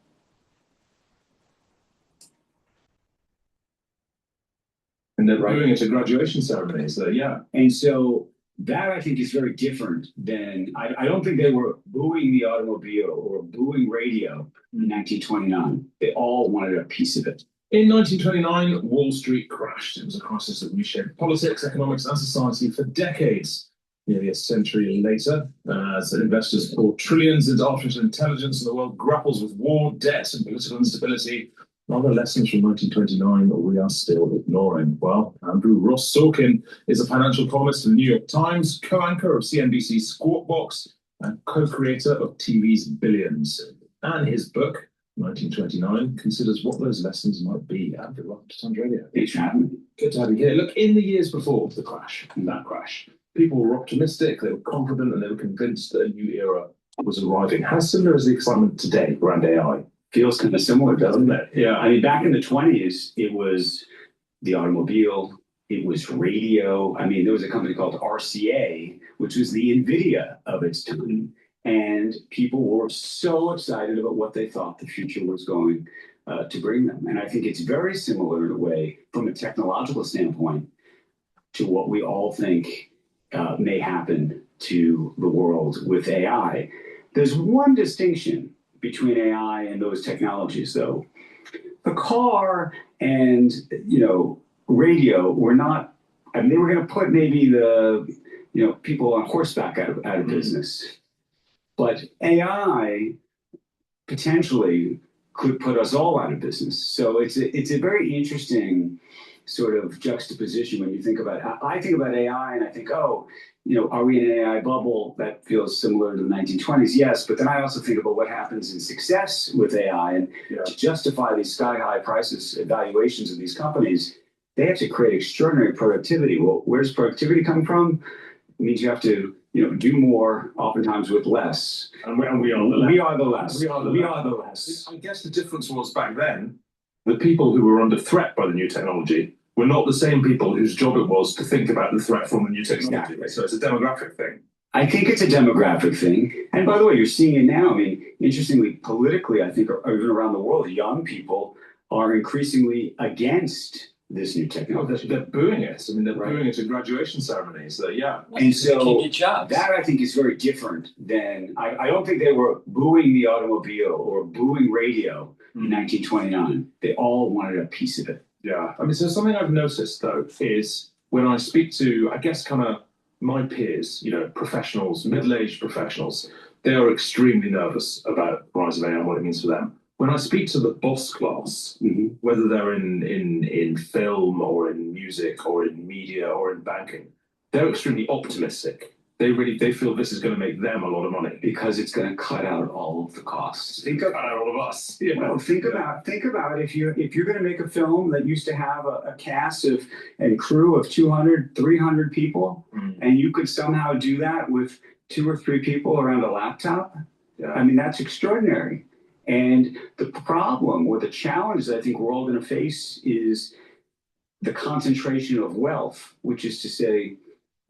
And they're doing it at graduation ceremonies, so yeah. And so that I think is very different than, I don't think they were booing the automobile or booing radio in 1929. They all wanted a piece of it. In 1929, Wall Street crashed. It was a crisis that reshaped politics, economics, and society for decades. Nearly a century later, as investors pour trillions into artificial intelligence and the world grapples with war, debt, and political instability, other lessons from 1929 that we are still ignoring. Well, Andrew Ross Sorkin is a financial columnist for the New York Times, co-anchor of CNBC's Squawk Box, and co-creator of TV's Billions. And his book, 1929, considers what those lessons might be. Andrew, welcome to Times Radio. Thanks for having me. Good to have you here. Look, in the years before the crash, that crash, people were optimistic, they were confident, and they were convinced that a new era was arriving. How similar is the excitement today around AI? Feels kind of similar, doesn't it? Yeah. I mean, back in the 20s, it was the automobile, it was radio. I mean, there was a company called RCA, which was the NVIDIA of its time. And people were so excited about what they thought the future was going to bring them. And I think it's very similar in a way, from a technological standpoint, to what we all think may happen to the world with AI. There's one distinction between AI and those technologies, though. The car and, radio were not, I mean, they were going to put maybe the, people on horseback out of business. But AI potentially could put us all out of business. So it's a very interesting sort of juxtaposition when you think about, I think about AI and I think, are we in an AI bubble? That feels similar to the 1920s, yes. But then I also think about what happens in success with AI, and to justify these sky-high prices, valuations of these companies, they have to create extraordinary productivity. Well, where's productivity come from? It means you have to, do more, oftentimes with less. And we are the less. We are the less. We are the less. I guess the difference was back then, the people who were under threat by the new technology were not the same people whose job it was to think about the threat from the new technology. Exactly. So it's a demographic thing. I think it's a demographic thing. And by the way, you're seeing it now. I mean, interestingly, politically, I think, or even around the world, young people are increasingly against this new technology. They're booing it. I mean, they're booing it at graduation ceremonies. So, yeah. And so that I think is very different than, I don't think they were booing the automobile or booing radio in 1929. They all wanted a piece of it. Yeah. I mean, so something I've noticed, though, is when I speak to, I guess, kind of my peers, professionals, middle-aged professionals, they are extremely nervous about the rise of AI and what it means for them. When I speak to the boss class, whether they're in film or in music or in media or in banking, they're extremely optimistic. They feel this is going to make them a lot of money because it's going to cut out all of the costs. Think about all of us. Well, think about if you're going to make a film that used to have a cast of and crew of 200, 300 people, and you could somehow do that with 2 or 3 people around a laptop. Yeah. I mean, that's extraordinary. And the problem or the challenge that I think we're all going to face is the concentration of wealth, which is to say,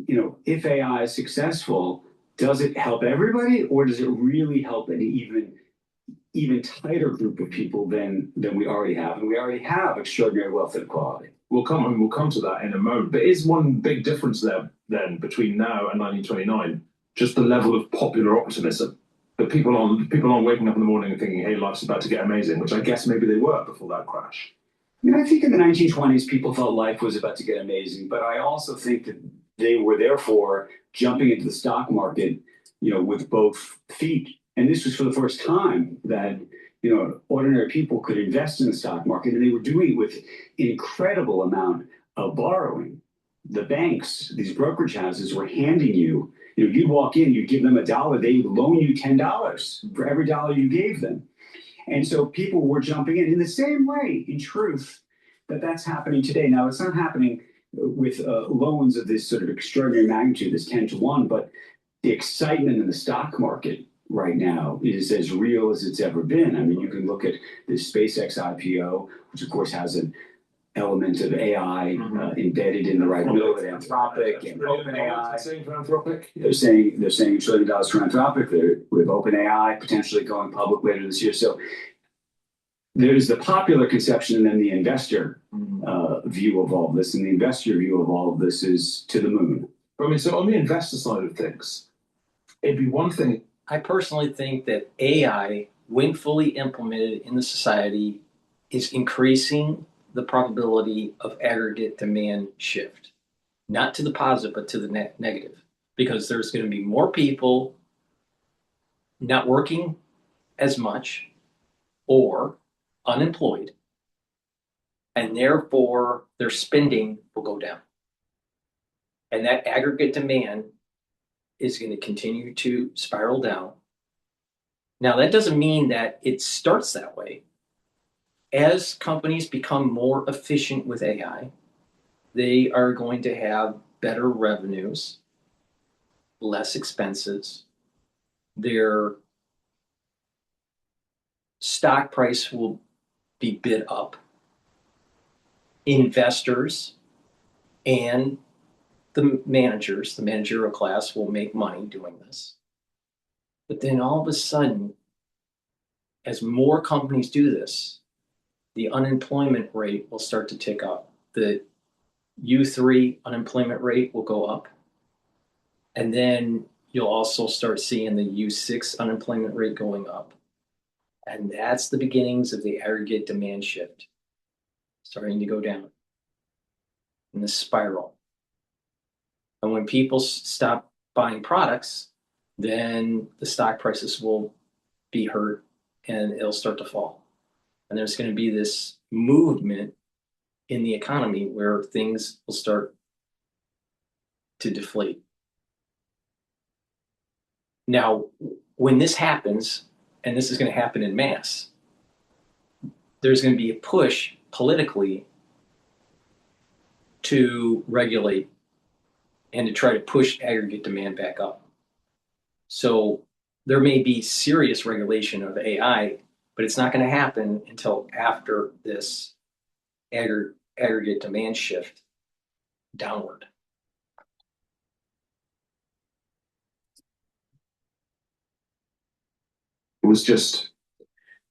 if AI is successful, does it help everybody, or does it really help an even tighter group of people than we already have? And we already have extraordinary wealth inequality. We'll come to that in a moment. But is one big difference there then between now and 1929 just the level of popular optimism? That people aren't waking up in the morning and thinking, "Hey, life's about to get amazing," which I guess maybe they were before that crash. I think in the 1920s, people thought life was about to get amazing, but I also think that they were therefore jumping into the stock market, with both feet. And this was for the first time that, ordinary people could invest in the stock market, and they were doing it with incredible amount of borrowing. The banks, these brokerage houses, were handing you, you'd walk in, you'd give them $1, they would loan you $10 for every dollar you gave them. And so people were jumping in the same way, in truth, that's happening today. Now, it's not happening with loans of this sort of extraordinary magnitude, this 10 to 1, but the excitement in the stock market right now is as real as it's ever been. I mean, you can look at the SpaceX IPO, which of course has an element of AI embedded in the right middle of Anthropic and OpenAI. They're saying $1 trillion for Anthropic. With OpenAI potentially going public later this year. So there's the popular conception and then the investor view of all of this. And the investor view of all of this is to the moon. I mean, so on the investor side of things, it'd be one thing. I personally think that AI, when fully implemented in the society, is increasing the probability of aggregate demand shift, not to the positive, but to the negative, because there's going to be more people not working as much or unemployed, and therefore their spending will go down. And that aggregate demand is going to continue to spiral down. Now, that doesn't mean that it starts that way. As companies become more efficient with AI, they are going to have better revenues, less expenses. Their stock price will be bid up. Investors and the managers, the managerial class, will make money doing this. But then all of a sudden, as more companies do this, the unemployment rate will start to tick up. The U3 unemployment rate will go up. And then you'll also start seeing the U6 unemployment rate going up. And that's the beginnings of the aggregate demand shift starting to go down in the spiral. And when people stop buying products, then the stock prices will be hurt and it'll start to fall. And there's going to be this movement in the economy where things will start to deflate. Now, when this happens, and this is going to happen in mass, there's going to be a push politically to regulate and to try to push aggregate demand back up. So there may be serious regulation of AI, but it's not going to happen until after this aggregate demand shift downward. It was just,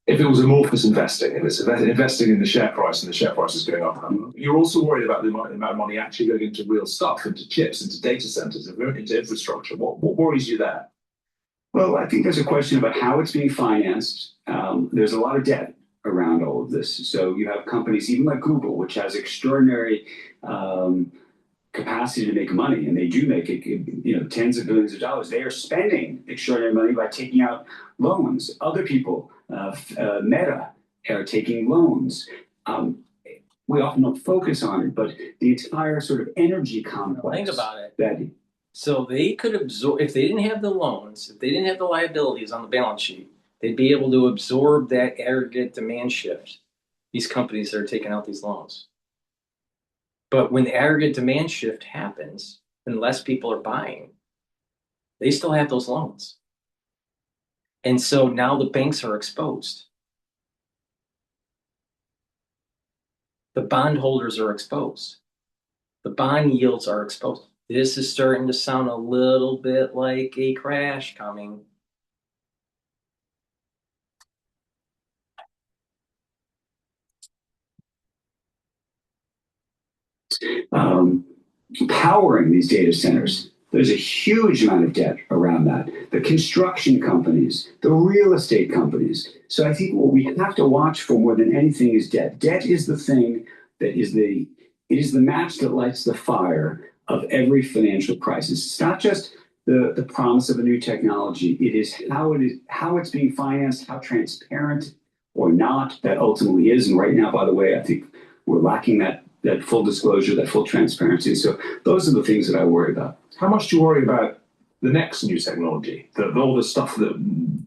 if it was amorphous investing, if it's investing in the share price and the share price is going up, you're also worried about the amount of money actually going into real stuff, into chips, into data centers, into infrastructure. What worries you there? Well, I think there's a question about how it's being financed. There's a lot of debt around all of this. So you have companies, even like Google, which has extraordinary capacity to make money, and they do make it, tens of billions of dollars. They are spending extraordinary money by taking out loans. Other people, Meta, are taking loans. We often don't focus on it, but the entire sort of energy complex. Think about it. So they could absorb, if they didn't have the loans, if they didn't have the liabilities on the balance sheet, they'd be able to absorb that aggregate demand shift, these companies that are taking out these loans. But when the aggregate demand shift happens and less people are buying, they still have those loans. And so now the banks are exposed. The bondholders are exposed. The bond yields are exposed. This is starting to sound a little bit like a crash coming. Powering these data centers, there's a huge amount of debt around that. The construction companies, the real estate companies. So I think what we have to watch for more than anything is debt. Debt is the thing that is it is the match that lights the fire of every financial crisis. It's not just the promise of a new technology. It is how it's being financed, how transparent or not that ultimately is. And right now, by the way, I think we're lacking that full disclosure, that full transparency. So those are the things that I worry about. How much do you worry about the next new technology? All the stuff that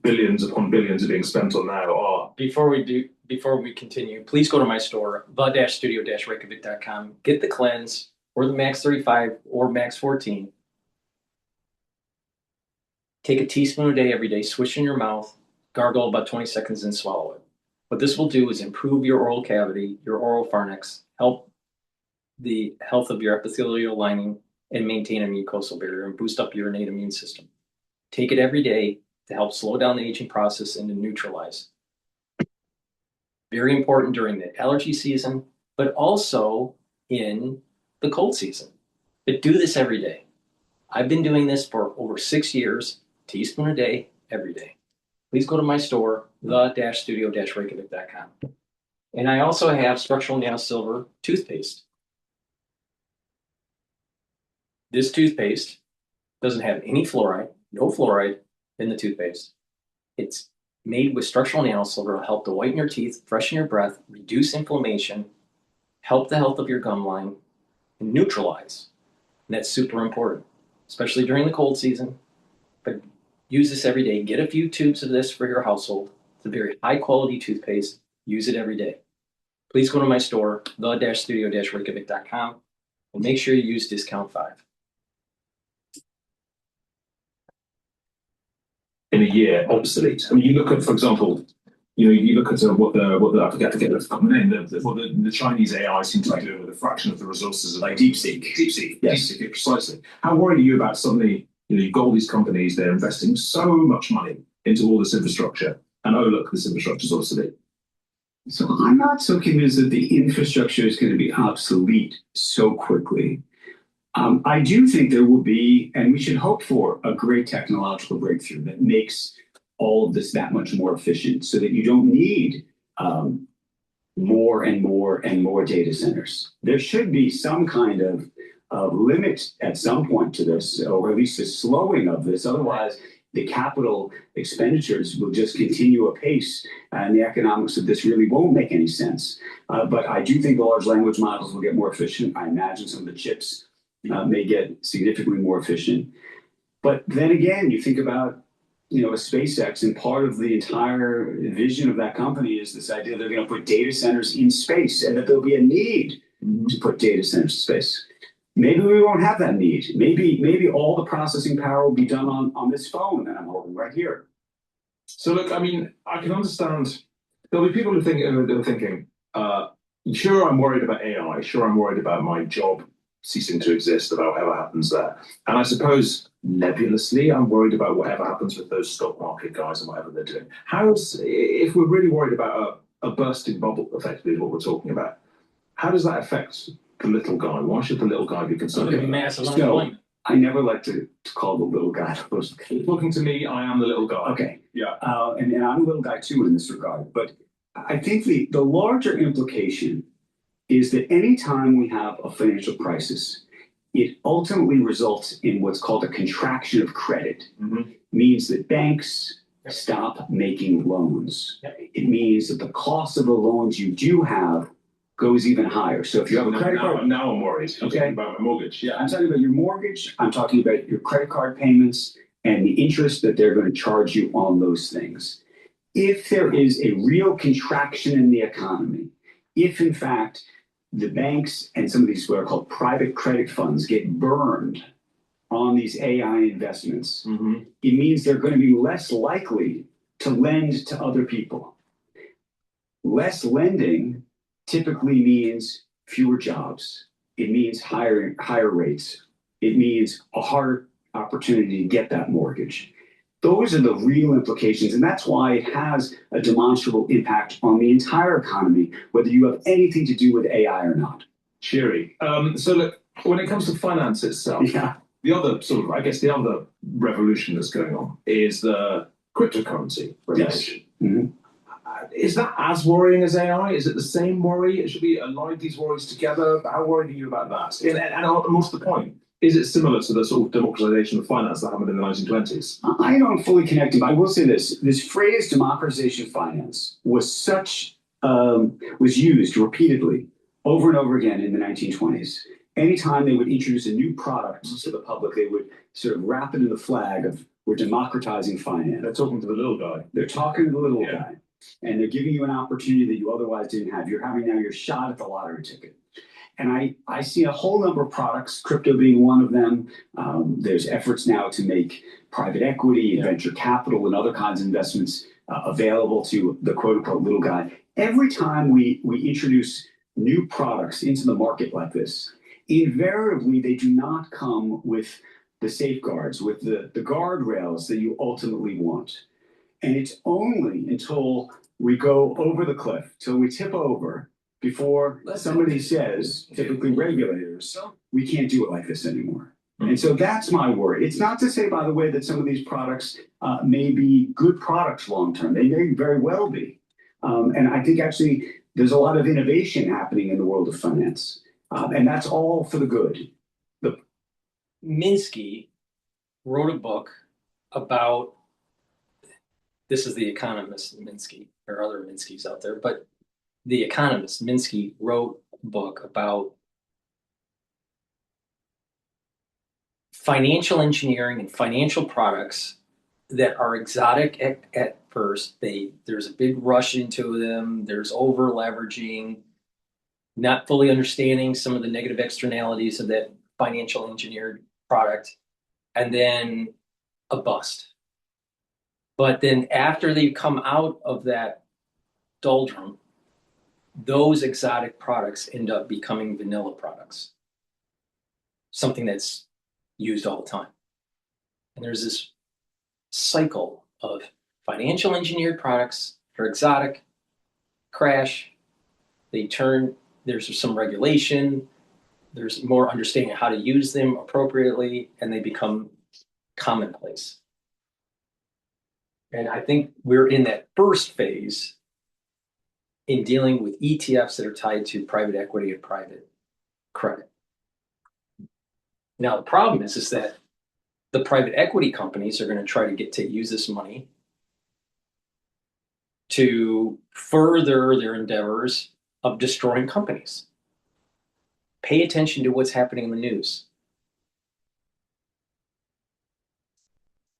billions upon billions are being spent on now are. Before we continue, please go to my store, the-studio-reykjavik.com. Get the cleanse or the Max 35 or Max 14. Take a teaspoon a day every day, swish in your mouth, gargle about 20 seconds and swallow it. What this will do is improve your oral cavity, your oral pharynx, help the health of your epithelial lining, and maintain a mucosal barrier and boost up your innate immune system. Take it every day to help slow down the aging process and to neutralize. Very important during the allergy season, but also in the cold season. But do this every day. I've been doing this for over 6 years, teaspoon a day, every day. Please go to my store, the-studio-reykjavik.com. And I also have structural nail silver toothpaste. This toothpaste doesn't have any fluoride, no fluoride in the toothpaste. It's made with structural nail silver to help to whiten your teeth, freshen your breath, reduce inflammation, help the health of your gum line, and neutralize. And that's super important, especially during the cold season. But use this every day. Get a few tubes of this for your household. It's a very high quality toothpaste. Use it every day. Please go to my store, the-studio-reykjavik.com, and make sure you use discount 5. In a year, obsolete. I mean, you look at, for example, you look at what I forget the name, what the Chinese AI seem to be doing with a fraction of the resources of like DeepSeek. Yes. DeepSeek, precisely. How worried are you about suddenly, you've got all these companies, they're investing so much money into all this infrastructure, and oh look, this infrastructure is obsolete. So I'm not so convinced that the infrastructure is going to be obsolete so quickly. I do think there will be, and we should hope for, a great technological breakthrough that makes all of this that much more efficient so that you don't need more and more and more data centers. There should be some kind of limit at some point to this, or at least a slowing of this. Otherwise, the capital expenditures will just continue apace, and the economics of this really won't make any sense. But I do think the large language models will get more efficient. I imagine some of the chips may get significantly more efficient. But then again, you think about a SpaceX, and part of the entire vision of that company is this idea they're going to put data centers in space, and that there'll be a need to put data centers in space. Maybe we won't have that need. Maybe all the processing power will be done on this phone that I'm holding right here. So look, I mean, I can understand there'll be people who are thinking, sure, I'm worried about AI. Sure, I'm worried about my job ceasing to exist, about whatever happens there. And I suppose nebulously, I'm worried about whatever happens with those stock market guys and whatever they're doing. If we're really worried about a bursting bubble, effectively, is what we're talking about, how does that affect the little guy? Why should the little guy be concerned about massive that? unemployment? I never like to call the little guy. Talking to me, I am the little guy. Okay. Yeah. And I'm a little guy too in this regard. But I think the larger implication is that any time we have a financial crisis, it ultimately results in what's called a contraction of credit. Means that banks stop making loans. It means that the cost of the loans you do have goes even higher. So if you have a credit card... Now I'm worried. I'm talking about my mortgage. Yeah. I'm talking about your mortgage. I'm talking about your credit card payments and the interest that they're going to charge you on those things. If there is a real contraction in the economy, if in fact the banks and some of these what are called private credit funds get burned on these AI investments, it means they're going to be less likely to lend to other people. Less lending typically means fewer jobs. It means higher rates. It means a harder opportunity to get that mortgage. Those are the real implications, and that's why it has a demonstrable impact on the entire economy, whether you have anything to do with AI or not. Cheery. So look, when it comes to finance itself, the other sort of, I guess, the other revolution that's going on is the cryptocurrency revolution. Yes. Is that as worrying as AI? Is it the same worry? Should we align these worries together? How worried are you about that? And what's the point? Is it similar to the sort of democratization of finance that happened in the 1920s? I don't fully connect it, but I will say this. This phrase democratization of finance was used repeatedly over and over again in the 1920s. Anytime they would introduce a new product to the public, they would sort of wrap it in the flag of we're democratizing finance. They're talking to the little guy. They're talking to the little guy. And they're giving you an opportunity that you otherwise didn't have. You're having now your shot at the lottery ticket. And I see a whole number of products, crypto being one of them. There's efforts now to make private equity and venture capital and other kinds of investments available to the quote unquote little guy. Every time we introduce new products into the market like this, invariably they do not come with the safeguards, with the guardrails that you ultimately want. And it's only until we go over the cliff, till we tip over, before somebody says, typically regulators, we can't do it like this anymore. And so that's my worry. It's not to say, by the way, that some of these products may be good products long term. They may very well be. And I think actually there's a lot of innovation happening in the world of finance. And that's all for the good. Minsky wrote a book about, this is the economist Minsky, there are other Minskys out there, but the economist Minsky wrote a book about financial engineering and financial products that are exotic at first. There's a big rush into them. There's over leveraging, not fully understanding some of the negative externalities of that financial engineered product, and then a bust. But then after they come out of that doldrum, those exotic products end up becoming vanilla products, something that's used all the time. And there's this cycle of financial engineered products that are exotic, crash, they turn, there's some regulation, there's more understanding of how to use them appropriately, and they become commonplace. And I think we're in that first phase in dealing with ETFs that are tied to private equity and private credit. Now, the problem is that the private equity companies are going to try to use this money to further their endeavors of destroying companies. Pay attention to what's happening in the news.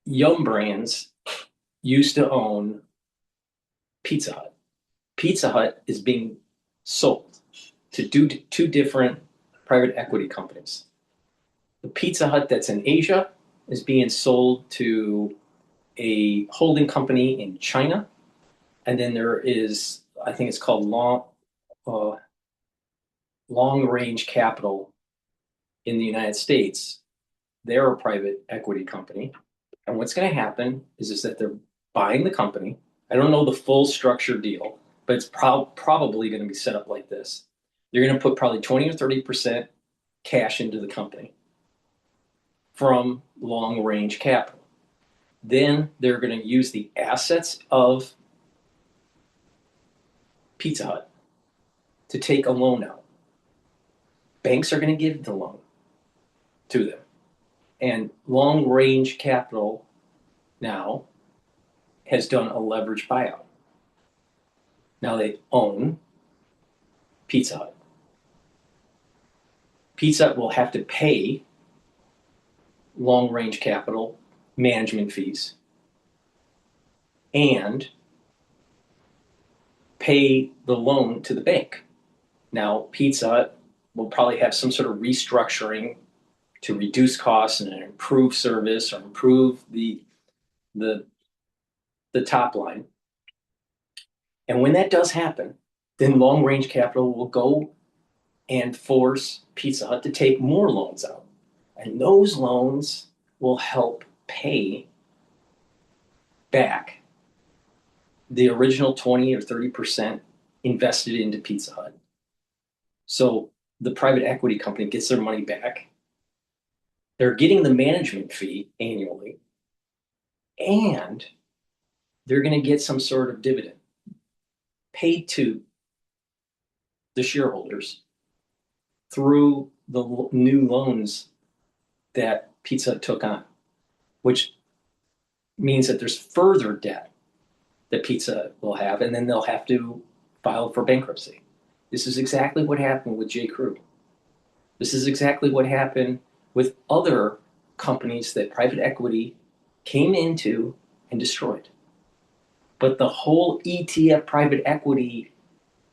Yum Brands used to own Pizza Hut. Pizza Hut is being sold to two different private equity companies. The Pizza Hut that's in Asia is being sold to a holding company in China. And then there is, I think it's called Long Range Capital in the United States. They're a private equity company. And what's going to happen is that they're buying the company. I don't know the full structure deal, but it's probably going to be set up like this. They're going to put probably 20 or 30% cash into the company from Long Range Capital. Then they're going to use the assets of Pizza Hut to take a loan out. Banks are going to give the loan to them. And Long Range Capital now has done a leverage buyout. Now they own Pizza Hut. Pizza Hut will have to pay Long Range Capital management fees and pay the loan to the bank. Now, Pizza Hut will probably have some sort of restructuring to reduce costs and improve service or improve the top line. And when that does happen, then Long Range Capital will go and force Pizza Hut to take more loans out. And those loans will help pay back the original 20 or 30% invested into Pizza Hut. So the private equity company gets their money back. They're getting the management fee annually, and they're going to get some sort of dividend paid to the shareholders through the new loans that Pizza Hut took on, which means that there's further debt that Pizza Hut will have, and then they'll have to file for bankruptcy. This is exactly what happened with J. Crew. This is exactly what happened with other companies that private equity came into and destroyed. But the whole ETF private equity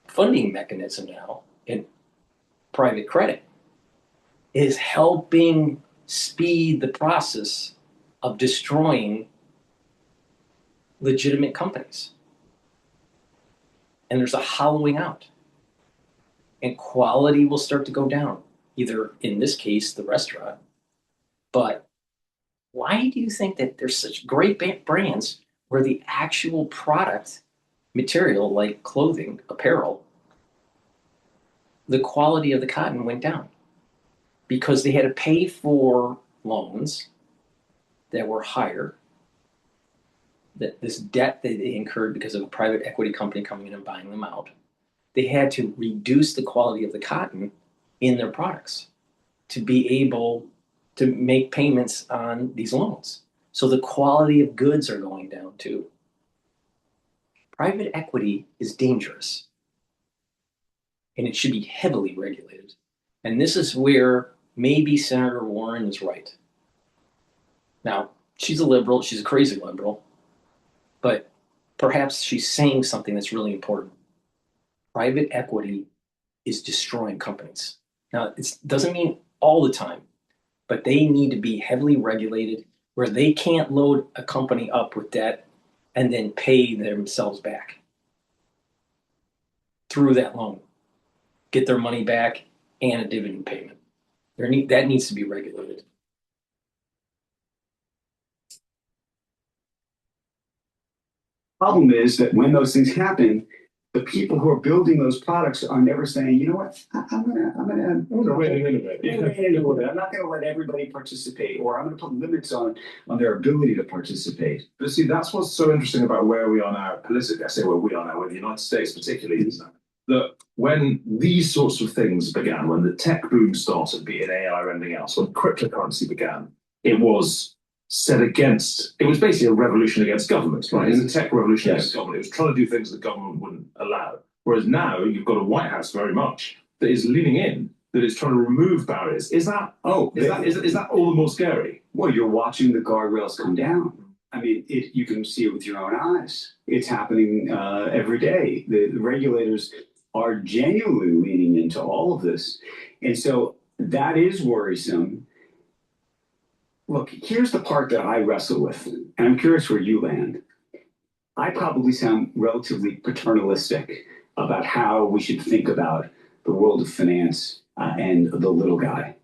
funding mechanism now in private credit is helping speed the process of destroying legitimate companies. And there's a hollowing out. And quality will start to go down, either in this case, the restaurant. But why do you think that there's such great brands where the actual product material, like clothing, apparel, the quality of the cotton went down? Because they had to pay for loans that were higher, that this debt that they incurred because of a private equity company coming in and buying them out. They had to reduce the quality of the cotton in their products to be able to make payments on these loans. So the quality of goods are going down too. Private equity is dangerous, and it should be heavily regulated. And this is where maybe Senator Warren is right. Now, she's a liberal, she's a crazy liberal, but perhaps she's saying something that's really important. Private equity is destroying companies. Now, it doesn't mean all the time, but they need to be heavily regulated where they can't load a company up with debt and then pay themselves back through that loan, get their money back and a dividend payment. That needs to be regulated. Problem is that when those things happen, the people who are building those products are never saying, you know what, I'm gonna wait a minute. I'm not gonna let everybody participate, or I'm gonna put limits on their ability to participate. But see, that's what's so interesting about where we are now politically. I say where we are now, in the United States particularly, is that when these sorts of things began, when the tech boom started, be it AI or anything else, when cryptocurrency began, it was set against, it was basically a revolution against government, right? It was a tech revolution against government. It was trying to do things that government wouldn't allow. Whereas now you've got a White House very much that is leaning in, that is trying to remove barriers. Is that all the more scary? Well, you're watching the guardrails come down. I mean, you can see it with your own eyes. It's happening every day. The regulators are genuinely leaning into all of this. And so that is worrisome. Look, here's the part that I wrestle with, and I'm curious where you land. I probably sound relatively paternalistic about how we should think about the world of finance and the little guy.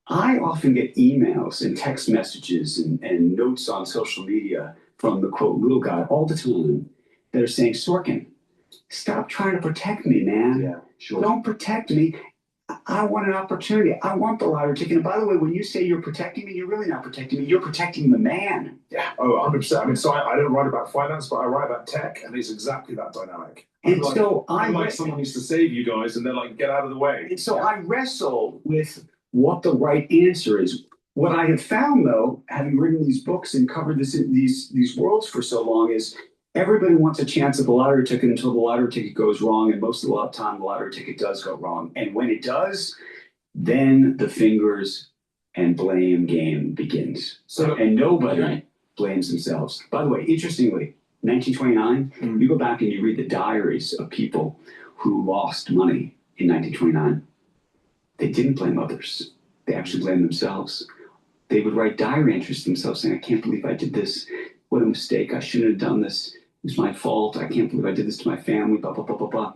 I often get emails and text messages and notes on social media from the quote little guy all the time that are saying, Sorkin, stop trying to protect me, man. Yeah, sure. Don't protect me. I want an opportunity. I want the lottery ticket. And by the way, when you say you're protecting me, you're really not protecting me. You're protecting the man. Yeah, 100%. I mean, so I don't write about finance, but I write about tech, and it's exactly that dynamic. And so I'm like someone needs to save you guys, and they're like, get out of the way. And so I wrestle with what the right answer is. What I have found, though, having written these books and covered these worlds for so long, is everybody wants a chance at the lottery ticket until the lottery ticket goes wrong, and most of the time the lottery ticket does go wrong. And when it does, then the fingers and blame game begins. And nobody blames themselves. By the way, interestingly, 1929, you go back and you read the diaries of people who lost money in 1929. They didn't blame others. They actually blamed themselves. They would write diary entries to themselves saying, I can't believe I did this. What a mistake. I shouldn't have done this. It was my fault. I can't believe I did this to my family, blah, blah, blah, blah, blah.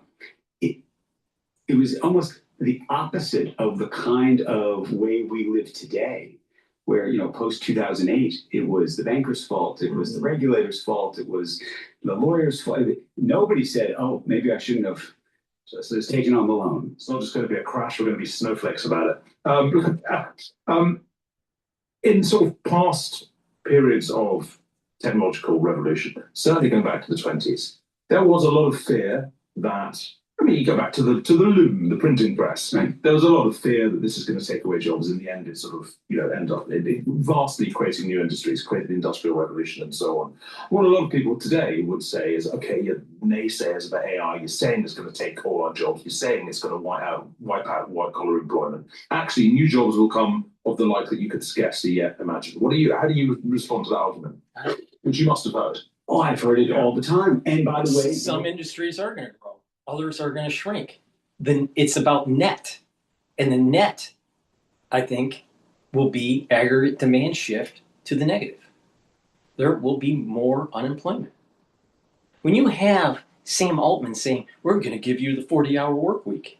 it was almost the opposite of the kind of way we live today, where, you know, post 2008, it was the banker's fault, it was the regulator's fault, it was the lawyer's fault. Nobody said, oh, maybe I shouldn't have. So it's taken on the loan. It's not just going to be a crash, we're going to be snowflakes about it. In sort of past periods of technological revolution, certainly going back to the 20s, there was a lot of fear that, I mean, you go back to the loom, the printing press. Right? There was a lot of fear that this is going to take away jobs. In the end, it sort of, you know, end up vastly creating new industries, create the industrial revolution, and so on. What a lot of people today would say is, okay, you're naysayers about AI. You're saying it's going to take all our jobs. You're saying it's going to wipe out white collar employment. Actually, new jobs will come of the like that you could scarcely yet imagine. How do you respond to that argument? Which you must have heard. Oh, I've heard it all the time. And by the way, some industries are going to grow. Others are going to shrink. Then it's about net. And the net, I think, will be aggregate demand shift to the negative. There will be more unemployment. When you have Sam Altman saying, we're going to give you the 40-hour work week,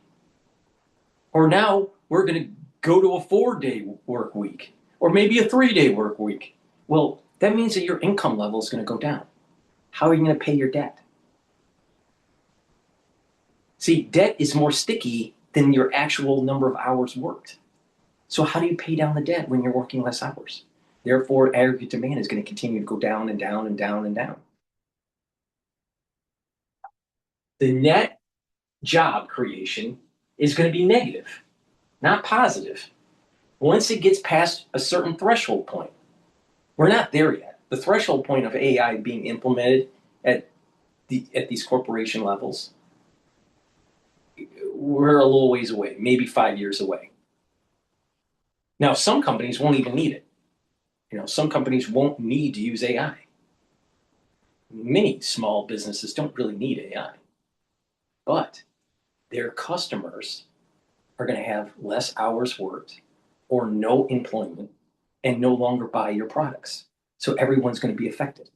or now we're going to go to a 4-day work week, or maybe a 3-day work week, well, that means that your income level is going to go down. How are you going to pay your debt? See, debt is more sticky than your actual number of hours worked. So how do you pay down the debt when you're working less hours? Therefore, aggregate demand is going to continue to go down and down and down and down. The net job creation is going to be negative, not positive. Once it gets past a certain threshold point, we're not there yet. The threshold point of AI being implemented at these corporation levels, we're a little ways away, maybe 5 years away. Now, some companies won't even need it. You know, some companies won't need to use AI. Many small businesses don't really need AI, but their customers are going to have less hours worked or no employment and no longer buy your products. So everyone's going to be affected.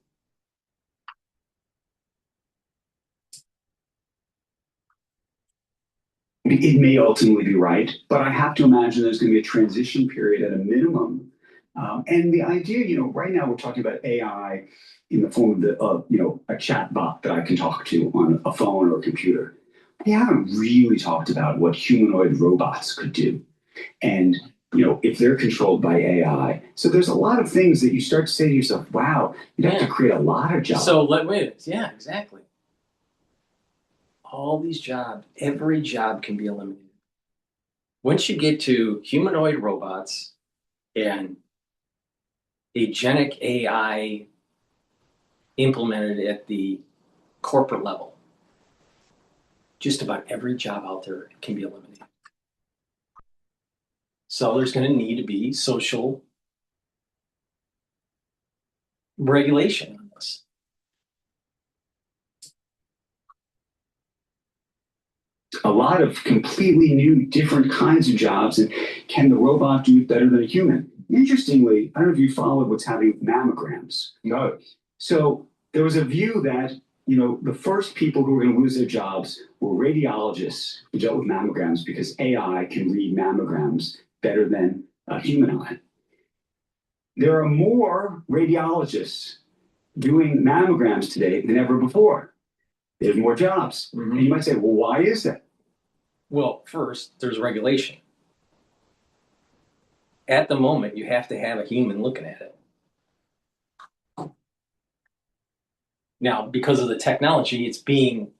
It may ultimately be right, but I have to imagine there's going to be a transition period at a minimum. And the idea, you know, right now we're talking about AI in the form of you know, a chat bot that I can talk to on a phone or a computer. We haven't really talked about what humanoid robots could do. And, you know, if they're controlled by AI. So there's a lot of things that you start to say to yourself, wow, you'd have to create a lot of jobs. So wait, yeah, exactly. All these jobs, every job can be eliminated. Once you get to humanoid robots and agentic AI implemented at the corporate level, just about every job out there can be eliminated. So there's going to need to be social regulation on this. A lot of completely new, different kinds of jobs. And can the robot do it better than a human? Interestingly, I don't know if you followed what's happening with mammograms. No. So there was a view that, you know, the first people who were going to lose their jobs were radiologists who dealt with mammograms because AI can read mammograms better than a human eye. There are more radiologists doing mammograms today than ever before. There's more jobs. Mm-hmm. And you might say, well, why is that? Well, first, there's regulation. At the moment, you have to have a human looking at it. Now, because of the technology, it's being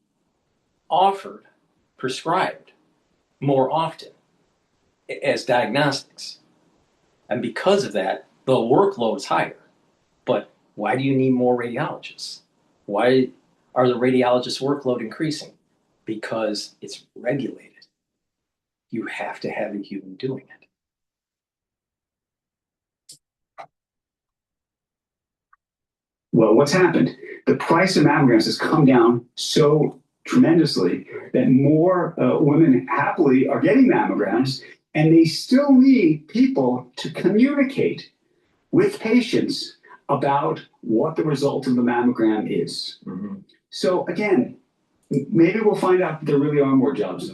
offered, prescribed more often as diagnostics. And because of that, the workload is higher. But why do you need more radiologists? Why are the radiologists' workload increasing? Because it's regulated. You have to have a human doing it. Well, what's happened? The price of mammograms has come down so tremendously that more women happily are getting mammograms, and they still need people to communicate with patients about what the result of the mammogram is. Mm-hmm. So again, maybe we'll find out that there really are more jobs.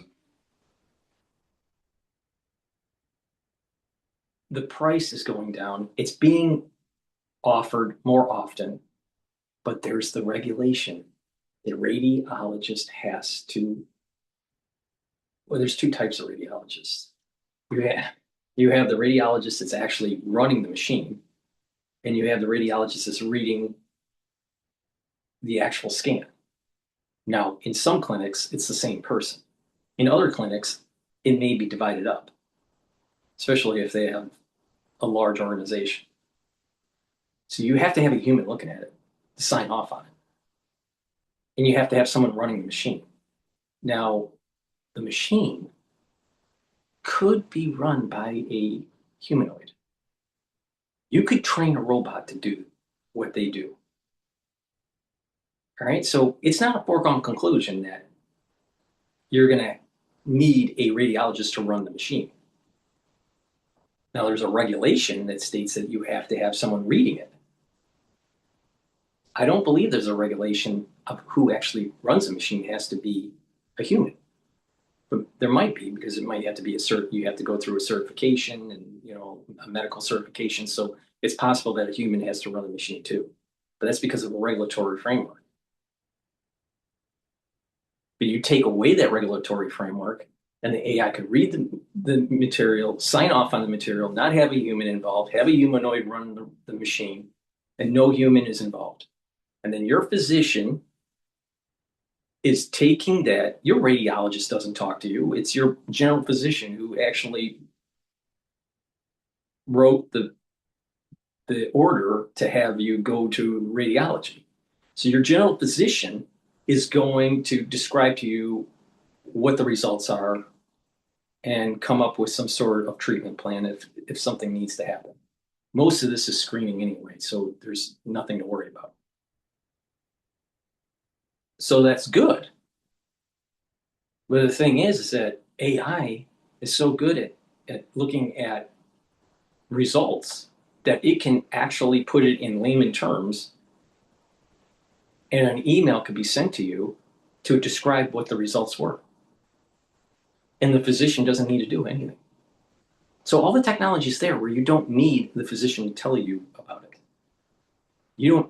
the price is going down. It's being offered more often, but there's the regulation. The radiologist has to, well, there's two types of radiologists. You have the radiologist that's actually running the machine, and you have the radiologist that's reading the actual scan. Now, in some clinics, it's the same person. In other clinics, it may be divided up, especially if they have a large organization. So you have to have a human looking at it to sign off on it. And you have to have someone running the machine. Now, the machine could be run by a humanoid. You could train a robot to do what they do. All right, so it's not a foregone conclusion that you're going to need a radiologist to run the machine. Now, there's a regulation that states that you have to have someone reading it. I don't believe there's a regulation of who actually runs the machine has to be a human. But there might be, because it might have to be you have to go through a certification and, you know, a medical certification. So it's possible that a human has to run the machine too. But that's because of a regulatory framework. But you take away that regulatory framework, and the AI could read the material, sign off on the material, not have a human involved, have a humanoid run the machine, and no human is involved. And then your physician is taking that. Your radiologist doesn't talk to you. It's your general physician who actually wrote the order to have you go to radiology. So your general physician is going to describe to you what the results are and come up with some sort of treatment plan if something needs to happen. Most of this is screening anyway, so there's nothing to worry about. So that's good. But the thing is that AI is so good at looking at results that it can actually put it in layman terms, and an email could be sent to you to describe what the results were. And the physician doesn't need to do anything. So all the technology is there where you don't need the physician to tell you about it. You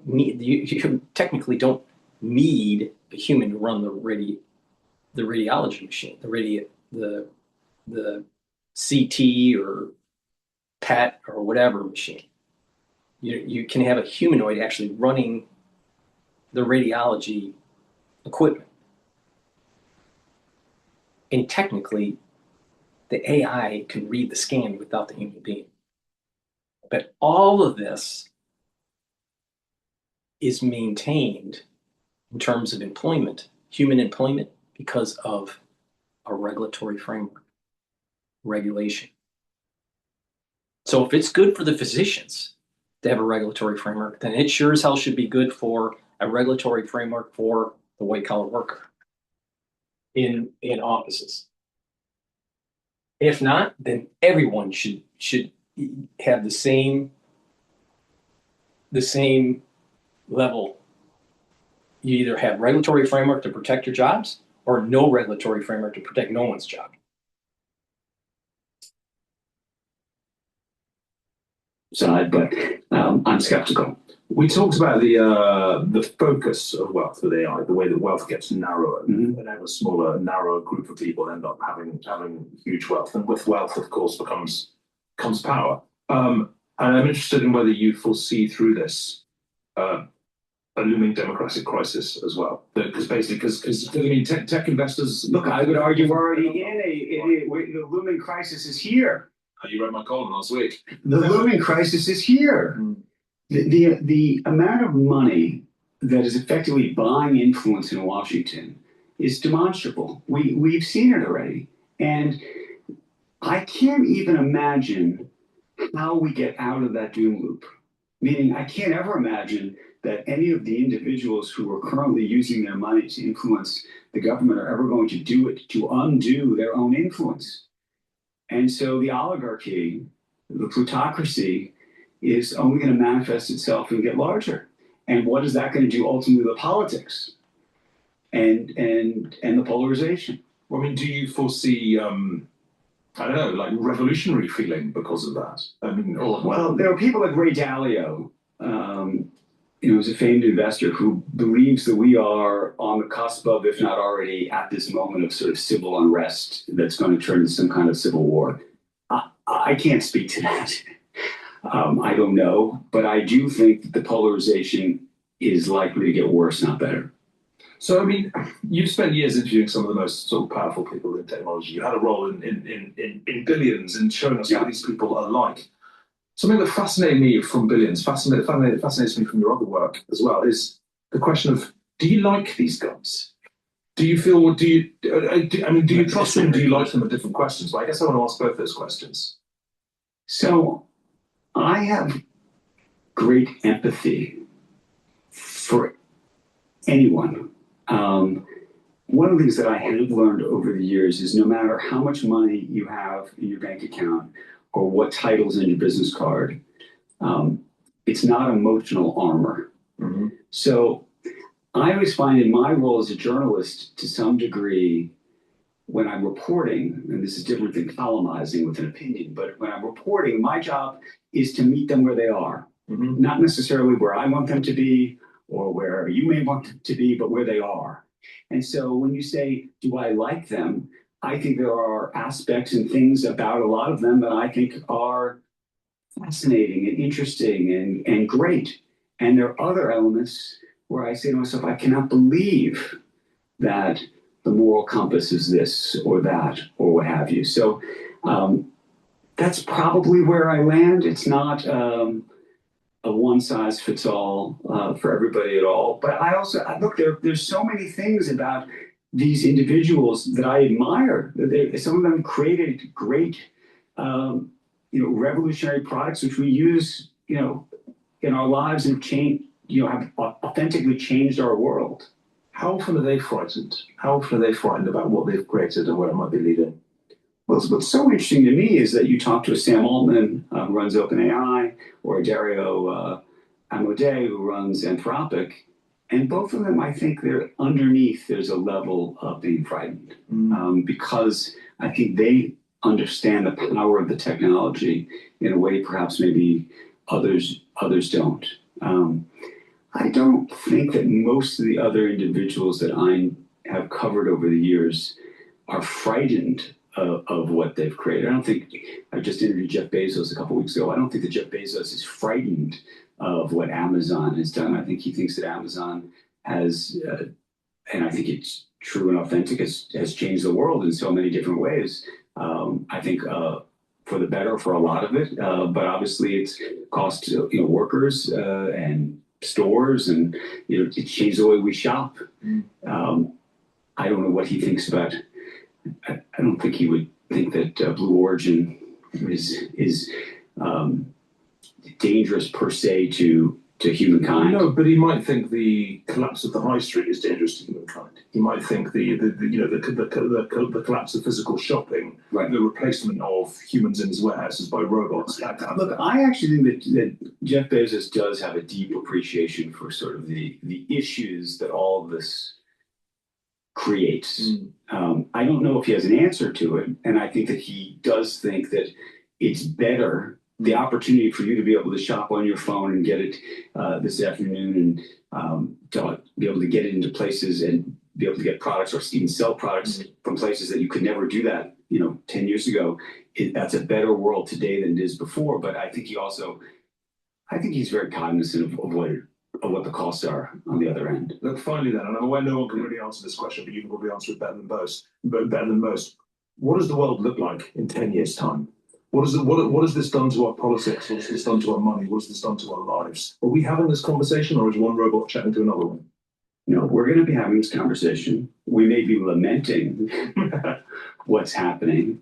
technically don't need a human to run the radiology machine, the CT or PET or whatever machine. You can have a humanoid actually running the radiology equipment. And technically, the AI can read the scan without the human being. But all of this is maintained in terms of employment, human employment, because of a regulatory framework, regulation. So if it's good for the physicians to have a regulatory framework, then it sure as hell should be good for a regulatory framework for the white-collar worker in offices. If not, then everyone should have the same level. You either have regulatory framework to protect your jobs or no regulatory framework to protect no one's job. Side, but I'm skeptical. We talked about the focus of wealth with AI, the way that wealth gets narrower, and ever smaller, narrower group of people end up having huge wealth, and with wealth, of course, comes power. And I'm interested in whether you foresee through this a looming democratic crisis as well, because I mean, tech investors. Look, I would argue we're already the looming crisis is here. You read my column last week. The looming crisis is here. The amount of money that is effectively buying influence in Washington is demonstrable. We've seen it already. And I can't even imagine how we get out of that doom loop. Meaning, I can't ever imagine that any of the individuals who are currently using their money to influence the government are ever going to do it to undo their own influence. And so the oligarchy, the plutocracy, is only going to manifest itself and get larger. And what is that going to do ultimately to politics and the polarization? Well, I mean, do you foresee I don't know, like revolutionary feeling because of that. I mean, well, there are people like Ray Dalio, who's a famed investor who believes that we are on the cusp of, if not already at this moment of sort of civil unrest that's going to turn into some kind of civil war. I can't speak to that. I don't know, but I do think that the polarization is likely to get worse, not better. So, I mean, you've spent years interviewing some of the most sort of powerful people in technology. You had a role in Billions and showing us what these people are like. Something that fascinated me from Billions, fascinates me from your other work as well, is the question of, do you like these guys? Do you feel, do you trust them? Do you like them are different questions? But I guess I want to ask both those questions. So I have great empathy for anyone. One of the things that I have learned over the years is no matter how much money you have in your bank account or what title's in your business card, it's not emotional armor. Mm-hmm. So I always find in my role as a journalist, to some degree, when I'm reporting, and this is different than columnizing with an opinion, but when I'm reporting, my job is to meet them where they are. Mm-hmm. Not necessarily where I want them to be or where you may want them to be, but where they are. And so when you say, do I like them? I think there are aspects and things about a lot of them that I think are fascinating and interesting and great. And there are other elements where I say to myself, I cannot believe that the moral compass is this or that or what have you. So that's probably where I land. It's not a one-size-fits-all for everybody at all. But I also, look, there's so many things about these individuals that I admire. Some of them created great, revolutionary products, which we use, in our lives and have authentically changed our world. How often are they frightened? How often are they frightened about what they've created and where it might be leading? Well, what's so interesting to me is that you talk to a Sam Altman who runs OpenAI, or a Dario Amodei who runs Anthropic, and both of them, I think, there's a level of being frightened because I think they understand the power of the technology in a way perhaps maybe others don't. I don't think that most of the other individuals that I have covered over the years are frightened of what they've created. I don't think, I just interviewed Jeff Bezos a couple weeks ago. I don't think that Jeff Bezos is frightened of what Amazon has done. I think he thinks that Amazon has, and I think it's true and authentic, has changed the world in so many different ways. I think for the better for a lot of it, but obviously it's cost workers and stores, and it changed the way we shop. I don't know what he thinks about. I don't think he would think that Blue Origin is dangerous per se to humankind. No, but he might think the collapse of the high street is dangerous to humankind. He might think the collapse of physical shopping, right, the replacement of humans in his warehouses by robots. Look, I actually think that Jeff Bezos does have a deep appreciation for sort of the issues that all of this creates. I don't know if he has an answer to it, and I think that he does think that it's better, the opportunity for you to be able to shop on your phone and get it this afternoon, and to be able to get it into places and be able to get products or even sell products from places that you could never do that 10 years ago. That's a better world today than it is before. But I think he's very cognizant of what the costs are on the other end. Look, finally then, and I'm aware no one can really answer this question, but you can probably answer it better than most. What does the world look like in 10 years' time? What has this done to our politics? What has this done to our money? What has this done to our lives? Are we having this conversation, or is one robot chatting to another one? No, we're going to be having this conversation. We may be lamenting what's happening.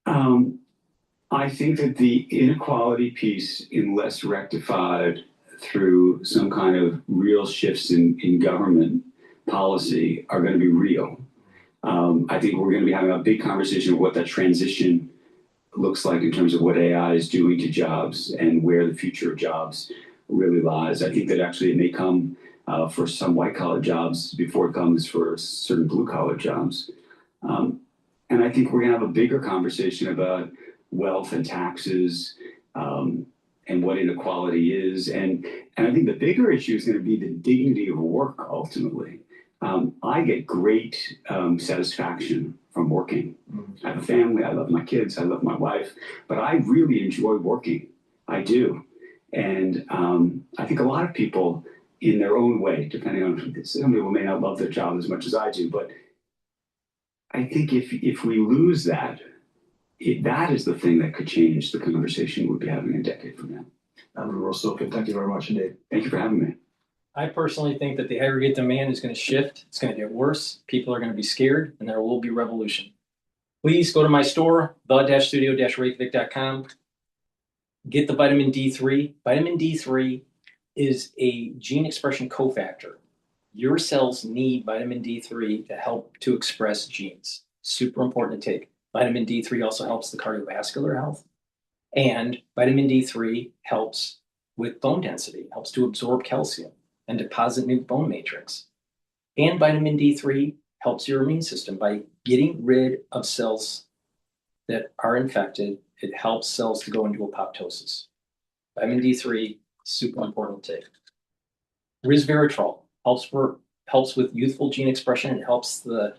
I think that the inequality piece, unless rectified through some kind of real shifts in government policy, are going to be real. I think we're going to be having a big conversation of what that transition looks like in terms of what AI is doing to jobs and where the future of jobs really lies. I think that actually it may come for some white-collar jobs before it comes for certain blue-collar jobs. And I think we're going to have a bigger conversation about wealth and taxes, and what inequality is. And I think the bigger issue is going to be the dignity of work ultimately. I get great satisfaction from working. I have a family, I love my kids, I love my wife, but I really enjoy working. I do. And I think a lot of people in their own way, depending on, some people may not love their job as much as I do, but I think if we lose that, that is the thing that could change the conversation we'll be having a decade from now. Andrew Russell, thank you very much indeed. Thank you for having me. I personally think that the aggregate demand is going to shift. It's going to get worse. People are going to be scared, and there will be revolution. Please go to my store, the-studio-reykjavik.com. Get the vitamin D3. Vitamin D3 is a gene expression cofactor. Your cells need vitamin D3 to help to express genes. Super important to take. Vitamin D3 also helps the cardiovascular health. And vitamin D3 helps with bone density, helps to absorb calcium and deposit new bone matrix. And vitamin D3 helps your immune system by getting rid of cells that are infected. It helps cells to go into apoptosis. Vitamin D3, super important to take. Resveratrol helps with youthful gene expression. It helps the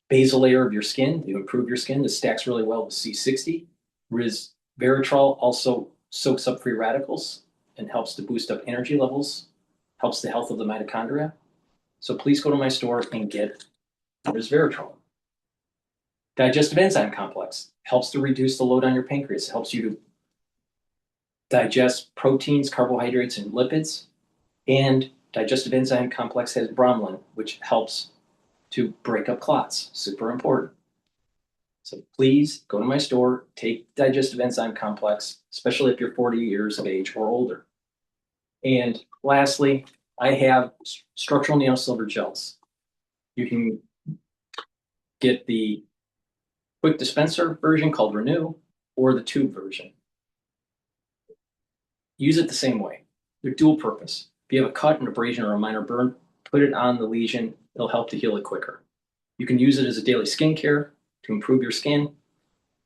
basal layer of your skin to improve your skin. This stacks really well with C60. Resveratrol also soaks up free radicals and helps to boost up energy levels, helps the health of the mitochondria. So please go to my store and get resveratrol. Digestive enzyme complex helps to reduce the load on your pancreas. It helps you to digest proteins, carbohydrates, and lipids. And digestive enzyme complex has bromelain, which helps to break up clots. Super important. So please go to my store, take digestive enzyme complex, especially if you're 40 years of age or older. And lastly, I have structural nail silver gels. You can get the quick dispenser version called Renew or the tube version. Use it the same way. They're dual purpose. If you have a cut, an abrasion, or a minor burn, put it on the lesion. It'll help to heal it quicker. You can use it as a daily skincare to improve your skin.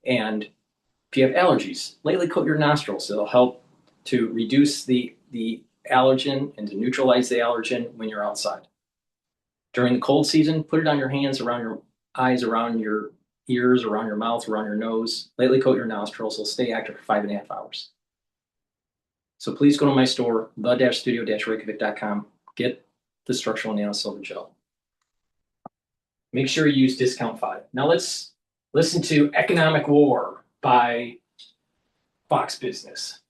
And if you have allergies, lightly coat your nostrils. It'll help to reduce the allergen and to neutralize the allergen when you're outside. During the cold season, put it on your hands, around your eyes, around your ears, around your mouth, around your nose. Lightly coat your nostrils. It'll stay active for 5.5 hours. So please go to my store, the-studio-reykjavik.com. Get the structural nail silver gel. Make sure you use discount 5. Now let's listen to Economic War by Fox Business.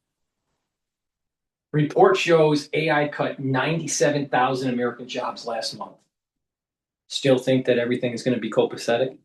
Report shows AI cut 97,000 American jobs last month. Still think that everything is going to be copacetic?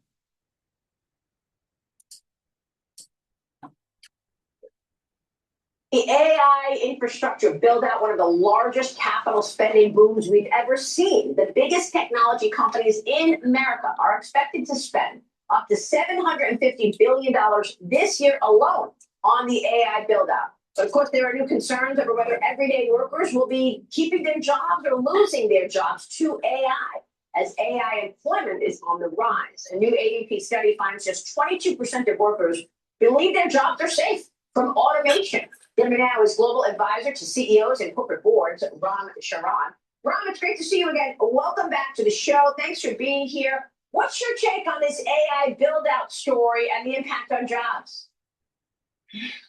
The AI infrastructure build out, one of the largest capital spending booms we've ever seen. The biggest technology companies in America are expected to spend up to $750 billion this year alone on the AI build out. But of course, there are new concerns over whether everyday workers will be keeping their jobs or losing their jobs to AI, as AI employment is on the rise. A new ADP study finds just 22% of workers believe their jobs are safe from automation. Joining me now is Global Advisor to CEOs and Corporate Boards, Ram Charan. Ram, it's great to see you again. Welcome back to the show. Thanks for being here. What's your take on this AI build-out story and the impact on jobs?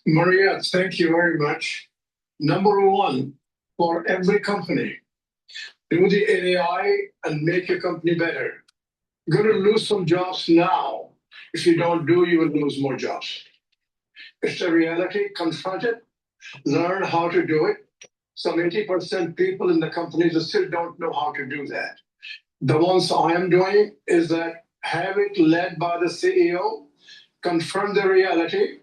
Maria, thank you very much. Number one, for every company, do the AI and make your company better. You're going to lose some jobs now. If you don't do, you will lose more jobs. It's a reality. Confront it. Learn how to do it. Some 80% people in the companies still don't know how to do that. The ones I am doing is that have it led by the CEO, confront the reality,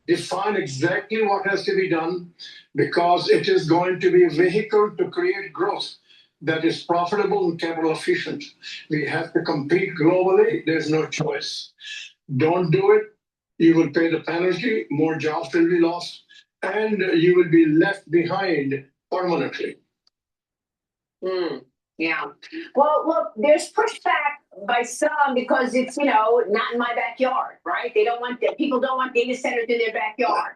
define exactly what has to be done, because it is going to be a vehicle to create growth that is profitable and capital efficient. We have to compete globally. There's no choice. Don't do it. You will pay the penalty. More jobs will be lost, and you will be left behind permanently. Yeah. Well, look, there's pushback by some because it's, not in my backyard, right? People don't want data centers in their backyard.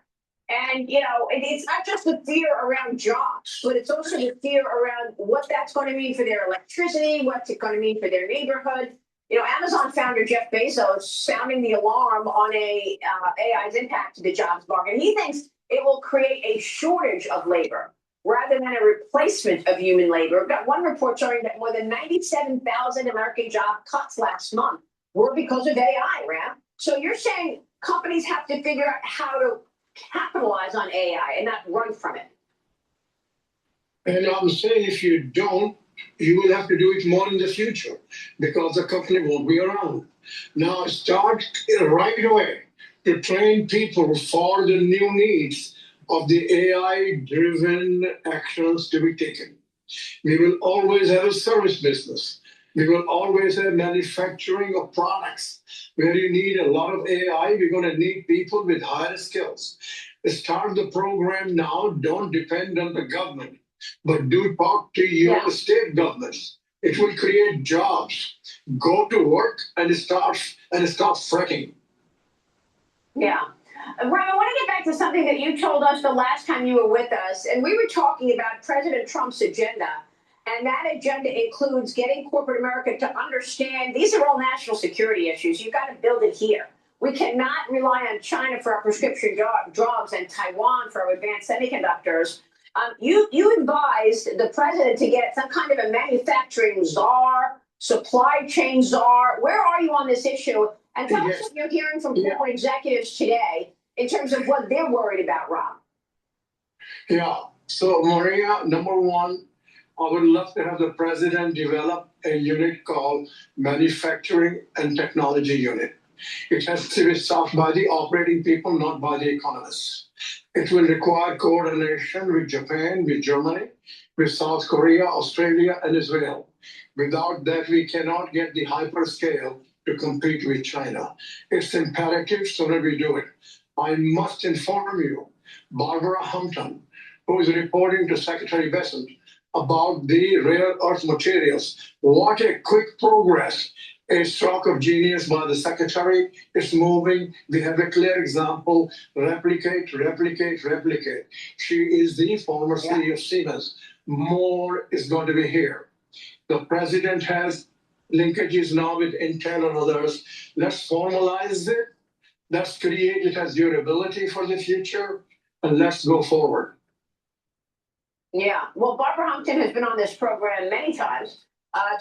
And, it's not just the fear around jobs, but it's also the fear around what that's going to mean for their electricity, what's it going to mean for their neighborhood. Amazon founder Jeff Bezos sounding the alarm on AI's impact to the jobs market. He thinks it will create a shortage of labor rather than a replacement of human labor. We've got one report showing that more than 97,000 American job cuts last month were because of AI, Ram. So you're saying companies have to figure out how to capitalize on AI and not run from it. And I'm saying if you don't, you will have to do it more in the future because the company won't be around. Now start right away to train people for the new needs of the AI-driven actions to be taken. We will always have a service business. We will always have manufacturing of products. Where you need a lot of AI, we're going to need people with higher skills. Start the program now. Don't depend on the government, but do talk to your state governments. It will create jobs. Go to work and start fretting. Yeah. Ram, I want to get back to something that you told us the last time you were with us, and we were talking about President Trump's agenda, and that agenda includes getting corporate America to understand these are all national security issues. You've got to build it here. We cannot rely on China for our prescription drugs and Taiwan for our advanced semiconductors. You advised the president to get some kind of a manufacturing czar, supply chain czar. Where are you on this issue? And tell us what you're hearing from corporate executives today in terms of what they're worried about, Rob. Yeah. So, Maria, number one, I would love to have the president develop a unit called Manufacturing and Technology Unit. It has to be staffed by the operating people, not by the economists. It will require coordination with Japan, with Germany, with South Korea, Australia, and Israel. Without that, we cannot get the hyperscale to compete with China. It's imperative sooner we do it. I must inform you, Barbara Hampton, who is reporting to Secretary Bessent about the rare earth materials. What a quick progress. A stroke of genius by the secretary. It's moving. We have a clear example. Replicate, replicate, replicate. She is the former CEO of Siemens. More is going to be here. The president has linkages now with Intel and others. Let's formalize it. Let's create it as durability for the future. And let's go forward. Yeah. Well, Barbara Hampton has been on this program many times.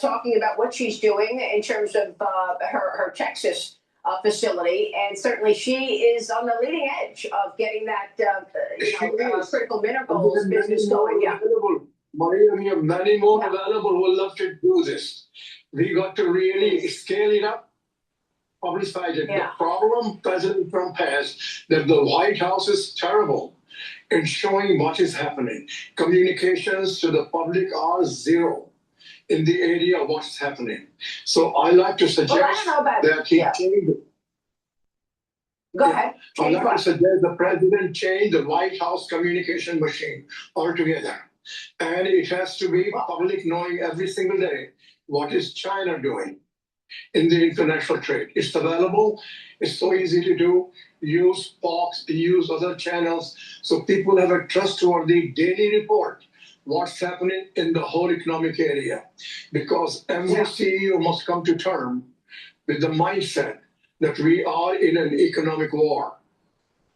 Talking about what she's doing in terms of her Texas facility, and certainly she is on the leading edge of getting that critical minerals business going. Yeah, Maria, we have many more available who would love to do this. We got to really scale it up, publicize it. The problem President Trump has that the White House is terrible in showing what is happening. Communications to the public are zero in the area of what's happening. So I like to suggest that he change it. Go ahead. I like to suggest the president change the White House communication machine altogether. And it has to be public knowing every single day what is China doing in the international trade. It's available. It's so easy to do. Use Fox, use other channels so people have a trustworthy daily report. What's happening in the whole economic area. Because every CEO must come to terms with the mindset that we are in an economic war.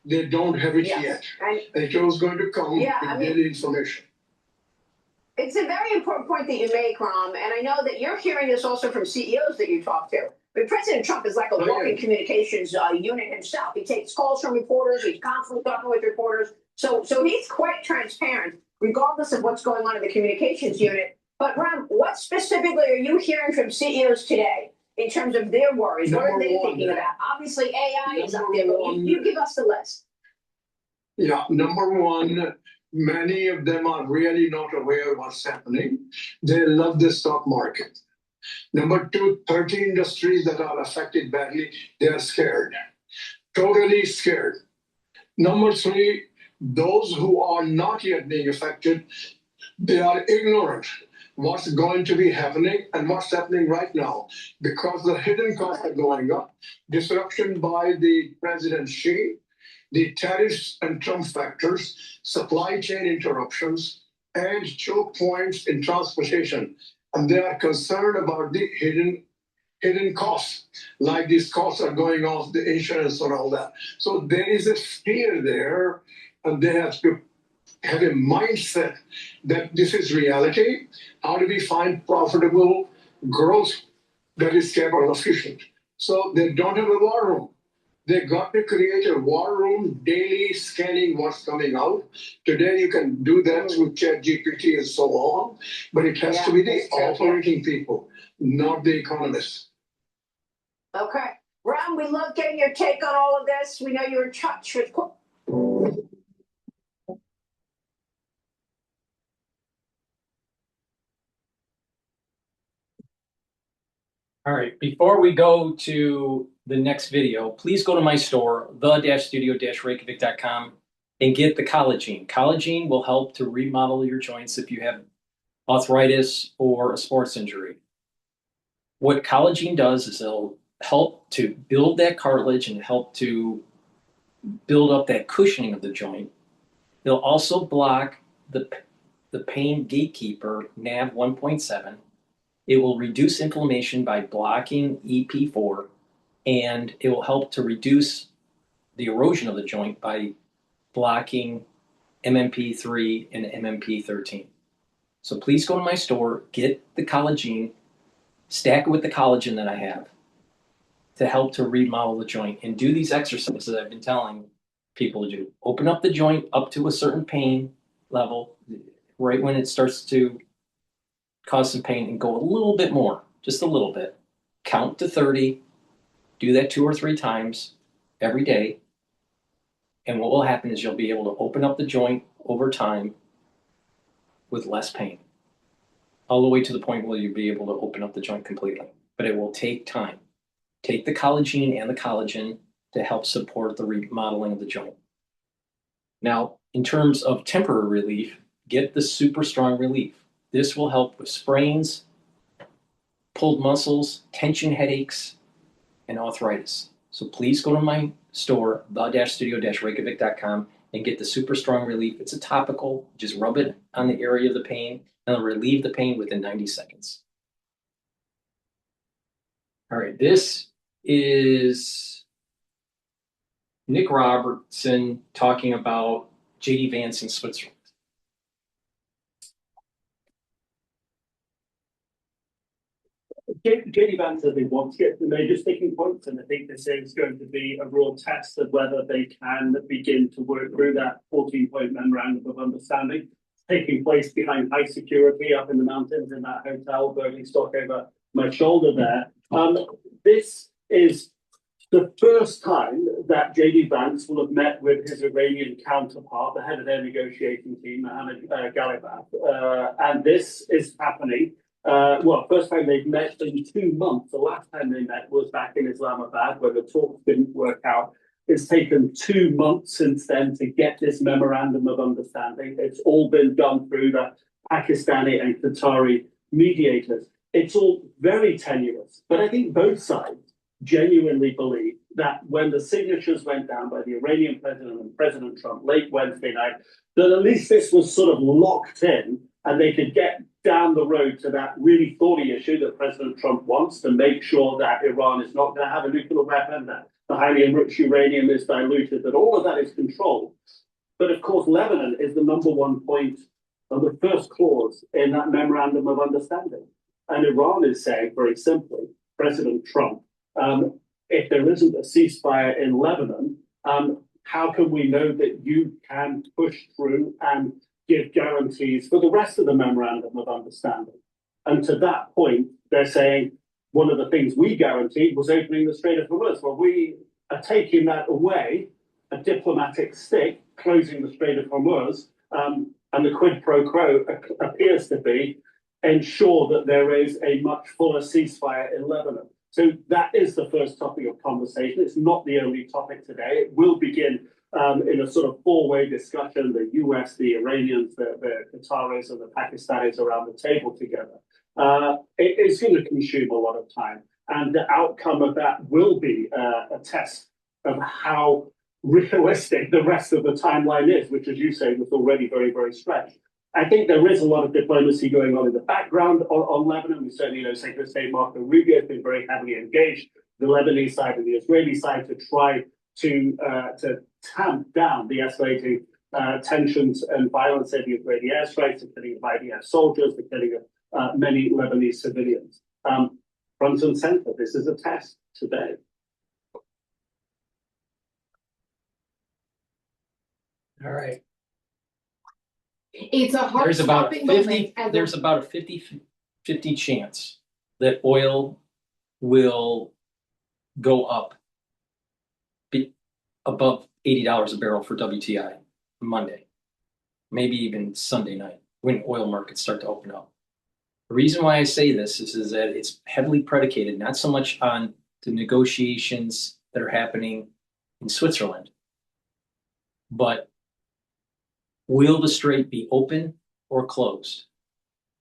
They don't have it yet. And it was going to come with daily information. It's a very important point that you make, Ram, and I know that you're hearing this also from CEOs that you talk to. But President Trump is like a walking communications unit himself. He takes calls from reporters. He's constantly talking with reporters. So he's quite transparent, regardless of what's going on in the communications unit. But Ram, what specifically are you hearing from CEOs today in terms of their worries? What are they thinking about? Obviously, AI is up there, but you give us the list. Yeah, number one, many of them are really not aware of what's happening. They love the stock market. Number two, 30 industries that are affected badly, they are scared, totally scared. Number three, those who are not yet being affected, they are ignorant. what's going to be happening and what's happening right now, because the hidden costs are going up. Disruption by the President Xi, the tariffs and Trump factors, supply chain interruptions, and choke points in transportation. And they are concerned about the hidden costs, like these costs are going off the insurance and all that. So there is a fear there, and they have to have a mindset that this is reality. How do we find profitable growth that is capital efficient? So they don't have a war room. They got to create a war room, daily scanning what's coming out. Today you can do that through ChatGPT and so on, but it has to be the operating people, not the economists. Okay. Ron, we love getting your take on all of this. We know you're in touch with. All right, before we go to the next video, please go to my store, the-studio-reykjavik.com, and get the collagen. Collagen will help to remodel your joints if you have arthritis or a sports injury. What collagen does is it'll help to build that cartilage and help to build up that cushioning of the joint. It'll also block the pain gatekeeper, NAV 1.7. It will reduce inflammation by blocking EP4, and it will help to reduce the erosion of the joint by blocking MMP3 and MMP13. So please go to my store, get the collagen, stack it with the collagen that I have to help to remodel the joint, and do these exercises that I've been telling people to do. Open up the joint up to a certain pain level, right when it starts to cause some pain, and go a little bit more, just a little bit. Count to 30, do that 2 or 3 times every day. And what will happen is you'll be able to open up the joint over time with less pain, all the way to the point where you'll be able to open up the joint completely. But it will take time. Take the collagen and the collagen to help support the remodeling of the joint. Now, in terms of temporary relief, get the super strong relief. This will help with sprains, pulled muscles, tension headaches, and arthritis. So please go to my store, the-studio-reykjavik.com, and get the super strong relief. It's a topical. Just rub it on the area of the pain, and it'll relieve the pain within 90 seconds. All right, this is Nick Robertson talking about J.D. Vance in Switzerland. J.D. Vance said they want to get to the major sticking points, and I think this is going to be a real test of whether they can begin to work through that 14-point memorandum of understanding taking place behind high security up in the mountains in that hotel, burning stock over my shoulder there. This is the first time that J.D. Vance will have met with his Iranian counterpart, the head of their negotiating team, Mohammed Ghalibaf, and this is happening. First time they've met in 2 months. The last time they met was back in Islamabad, where the talks didn't work out. It's taken 2 months since then to get this memorandum of understanding. It's all been done through the Pakistani and Qatari mediators. It's all very tenuous, but I think both sides genuinely believe that when the signatures went down by the Iranian president and President Trump late Wednesday night, that at least this was sort of locked in, and they could get down the road to that really thorny issue that President Trump wants to make sure that Iran is not going to have a nuclear weapon, that the highly enriched uranium is diluted, that all of that is controlled. But of course, Lebanon is the #1 point of the first clause in that memorandum of understanding. And Iran is saying very simply, President Trump, if there isn't a ceasefire in Lebanon, how can we know that you can push through and give guarantees for the rest of the memorandum of understanding? And to that point, they're saying one of the things we guaranteed was opening the Strait of Hormuz. Well, we are taking that away, a diplomatic stick, closing the Strait of Hormuz, and the quid pro quo appears to be ensure that there is a much fuller ceasefire in Lebanon. So that is the first topic of conversation. It's not the only topic today. It will begin in a sort of four-way discussion, the US, the Iranians, the Qataris, and the Pakistanis around the table together. It's going to consume a lot of time. And the outcome of that will be a test of how realistic the rest of the timeline is, which, as you say, was already very, very stretched. I think there is a lot of diplomacy going on in the background on Lebanon. We certainly know Secretary of State Marco Rubio has been very heavily engaged, the Lebanese side and the Israeli side, to try to tamp down the escalating tensions and violence at the Israeli airstrikes, the killing of IDF soldiers, the killing of many Lebanese civilians. Front and center, this is a test today. All right. It's a hard There's about stopping 50, moment. there's about a 50-50 chance that oil will go up above $80 a barrel for WTI Monday, maybe even Sunday night when oil markets start to open up. The reason why I say this is that it's heavily predicated not so much on the negotiations that are happening in Switzerland, but will the strait be open or closed?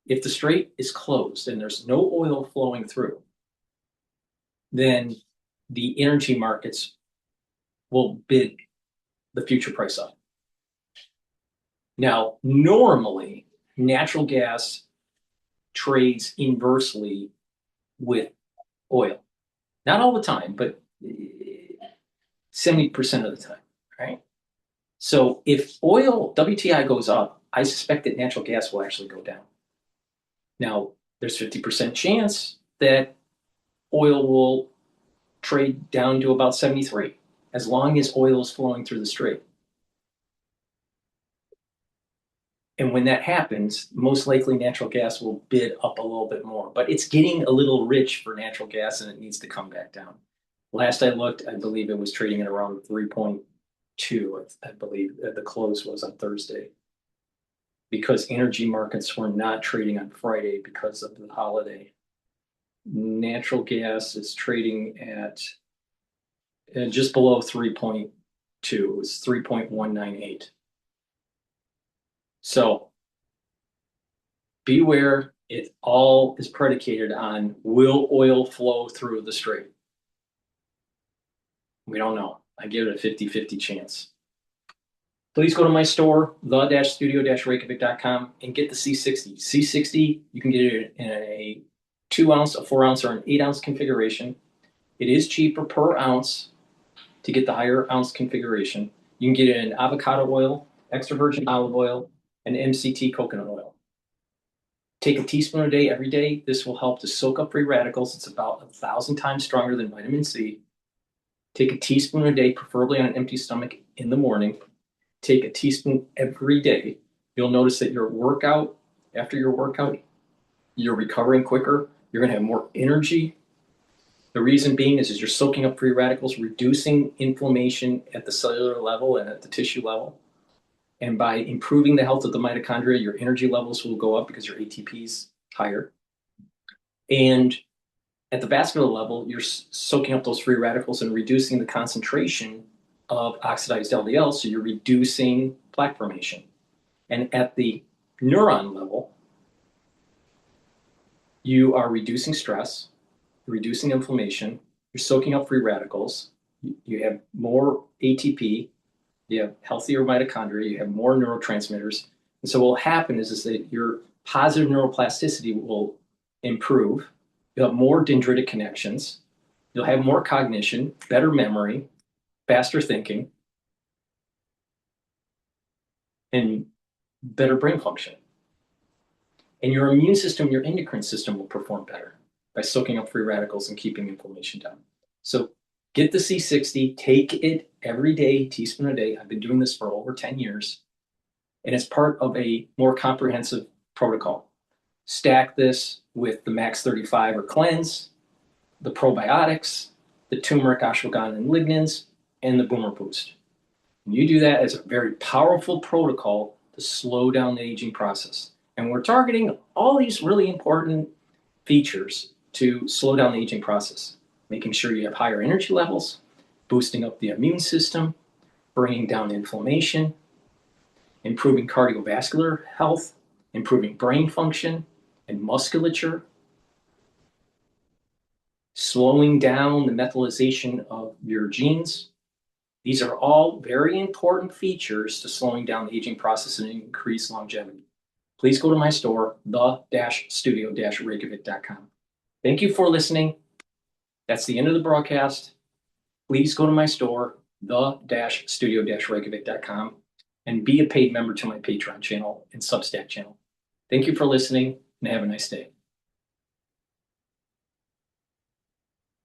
If the strait is closed and there's no oil flowing through, then the energy markets will bid the future price up. Now, normally, natural gas trades inversely with oil. Not all the time, but 70% of the time, right? So if oil, WTI goes up, I suspect that natural gas will actually go down. Now, there's 50% chance that oil will trade down to about 73, as long as oil is flowing through the strait. And when that happens, most likely natural gas will bid up a little bit more. But it's getting a little rich for natural gas and it needs to come back down. Last I looked, I believe it was trading at around 3.2. I believe the close was on Thursday. Because energy markets were not trading on Friday because of the holiday. Natural gas is trading at just below 3.2. It was 3.198. So beware, it all is predicated on will oil flow through the strait? We don't know. I give it a 50-50 chance. Please go to my store, the-studio-reykjavik.com, and get the C60. C60, you can get it in a 2 ounce, a 4 ounce, or an 8 ounce configuration. It is cheaper per ounce to get the higher ounce configuration. You can get it in avocado oil, extra virgin olive oil, and MCT coconut oil. Take a teaspoon a day every day. This will help to soak up free radicals. It's about 1,000 times stronger than vitamin C. Take a teaspoon a day, preferably on an empty stomach in the morning. Take a teaspoon every day. You'll notice that after your workout, you're recovering quicker. You're going to have more energy. The reason being is you're soaking up free radicals, reducing inflammation at the cellular level and at the tissue level. And by improving the health of the mitochondria, your energy levels will go up because your ATP is higher. And at the vascular level, you're soaking up those free radicals and reducing the concentration of oxidized LDL, so you're reducing plaque formation. And at the neuron level, you are reducing stress, reducing inflammation, you're soaking up free radicals, you have more ATP, you have healthier mitochondria, you have more neurotransmitters. And so what will happen is that your positive neuroplasticity will improve. You'll have more dendritic connections. You'll have more cognition, better memory, faster thinking, and better brain function. And your immune system, your endocrine system will perform better by soaking up free radicals and keeping inflammation down. So get the C60, take it every day, teaspoon a day. I've been doing this for over 10 years, and it's part of a more comprehensive protocol. Stack this with the Max 35 or Cleanse, the probiotics, the turmeric, ashwagandha, and lignans, and the Boomer Boost. And you do that as a very powerful protocol to slow down the aging process. And we're targeting all these really important features to slow down the aging process, making sure you have higher energy levels, boosting up the immune system, bringing down inflammation, improving cardiovascular health, improving brain function and musculature, slowing down the methylation of your genes. These are all very important features to slowing down the aging process and increase longevity. Please go to my store, the-studio-reykjavik.com. Thank you for listening. That's the end of the broadcast. Please go to my store, the-studio-reykjavik.com, and be a paid member to my Patreon channel and Substack channel. Thank you for listening, and have a nice day.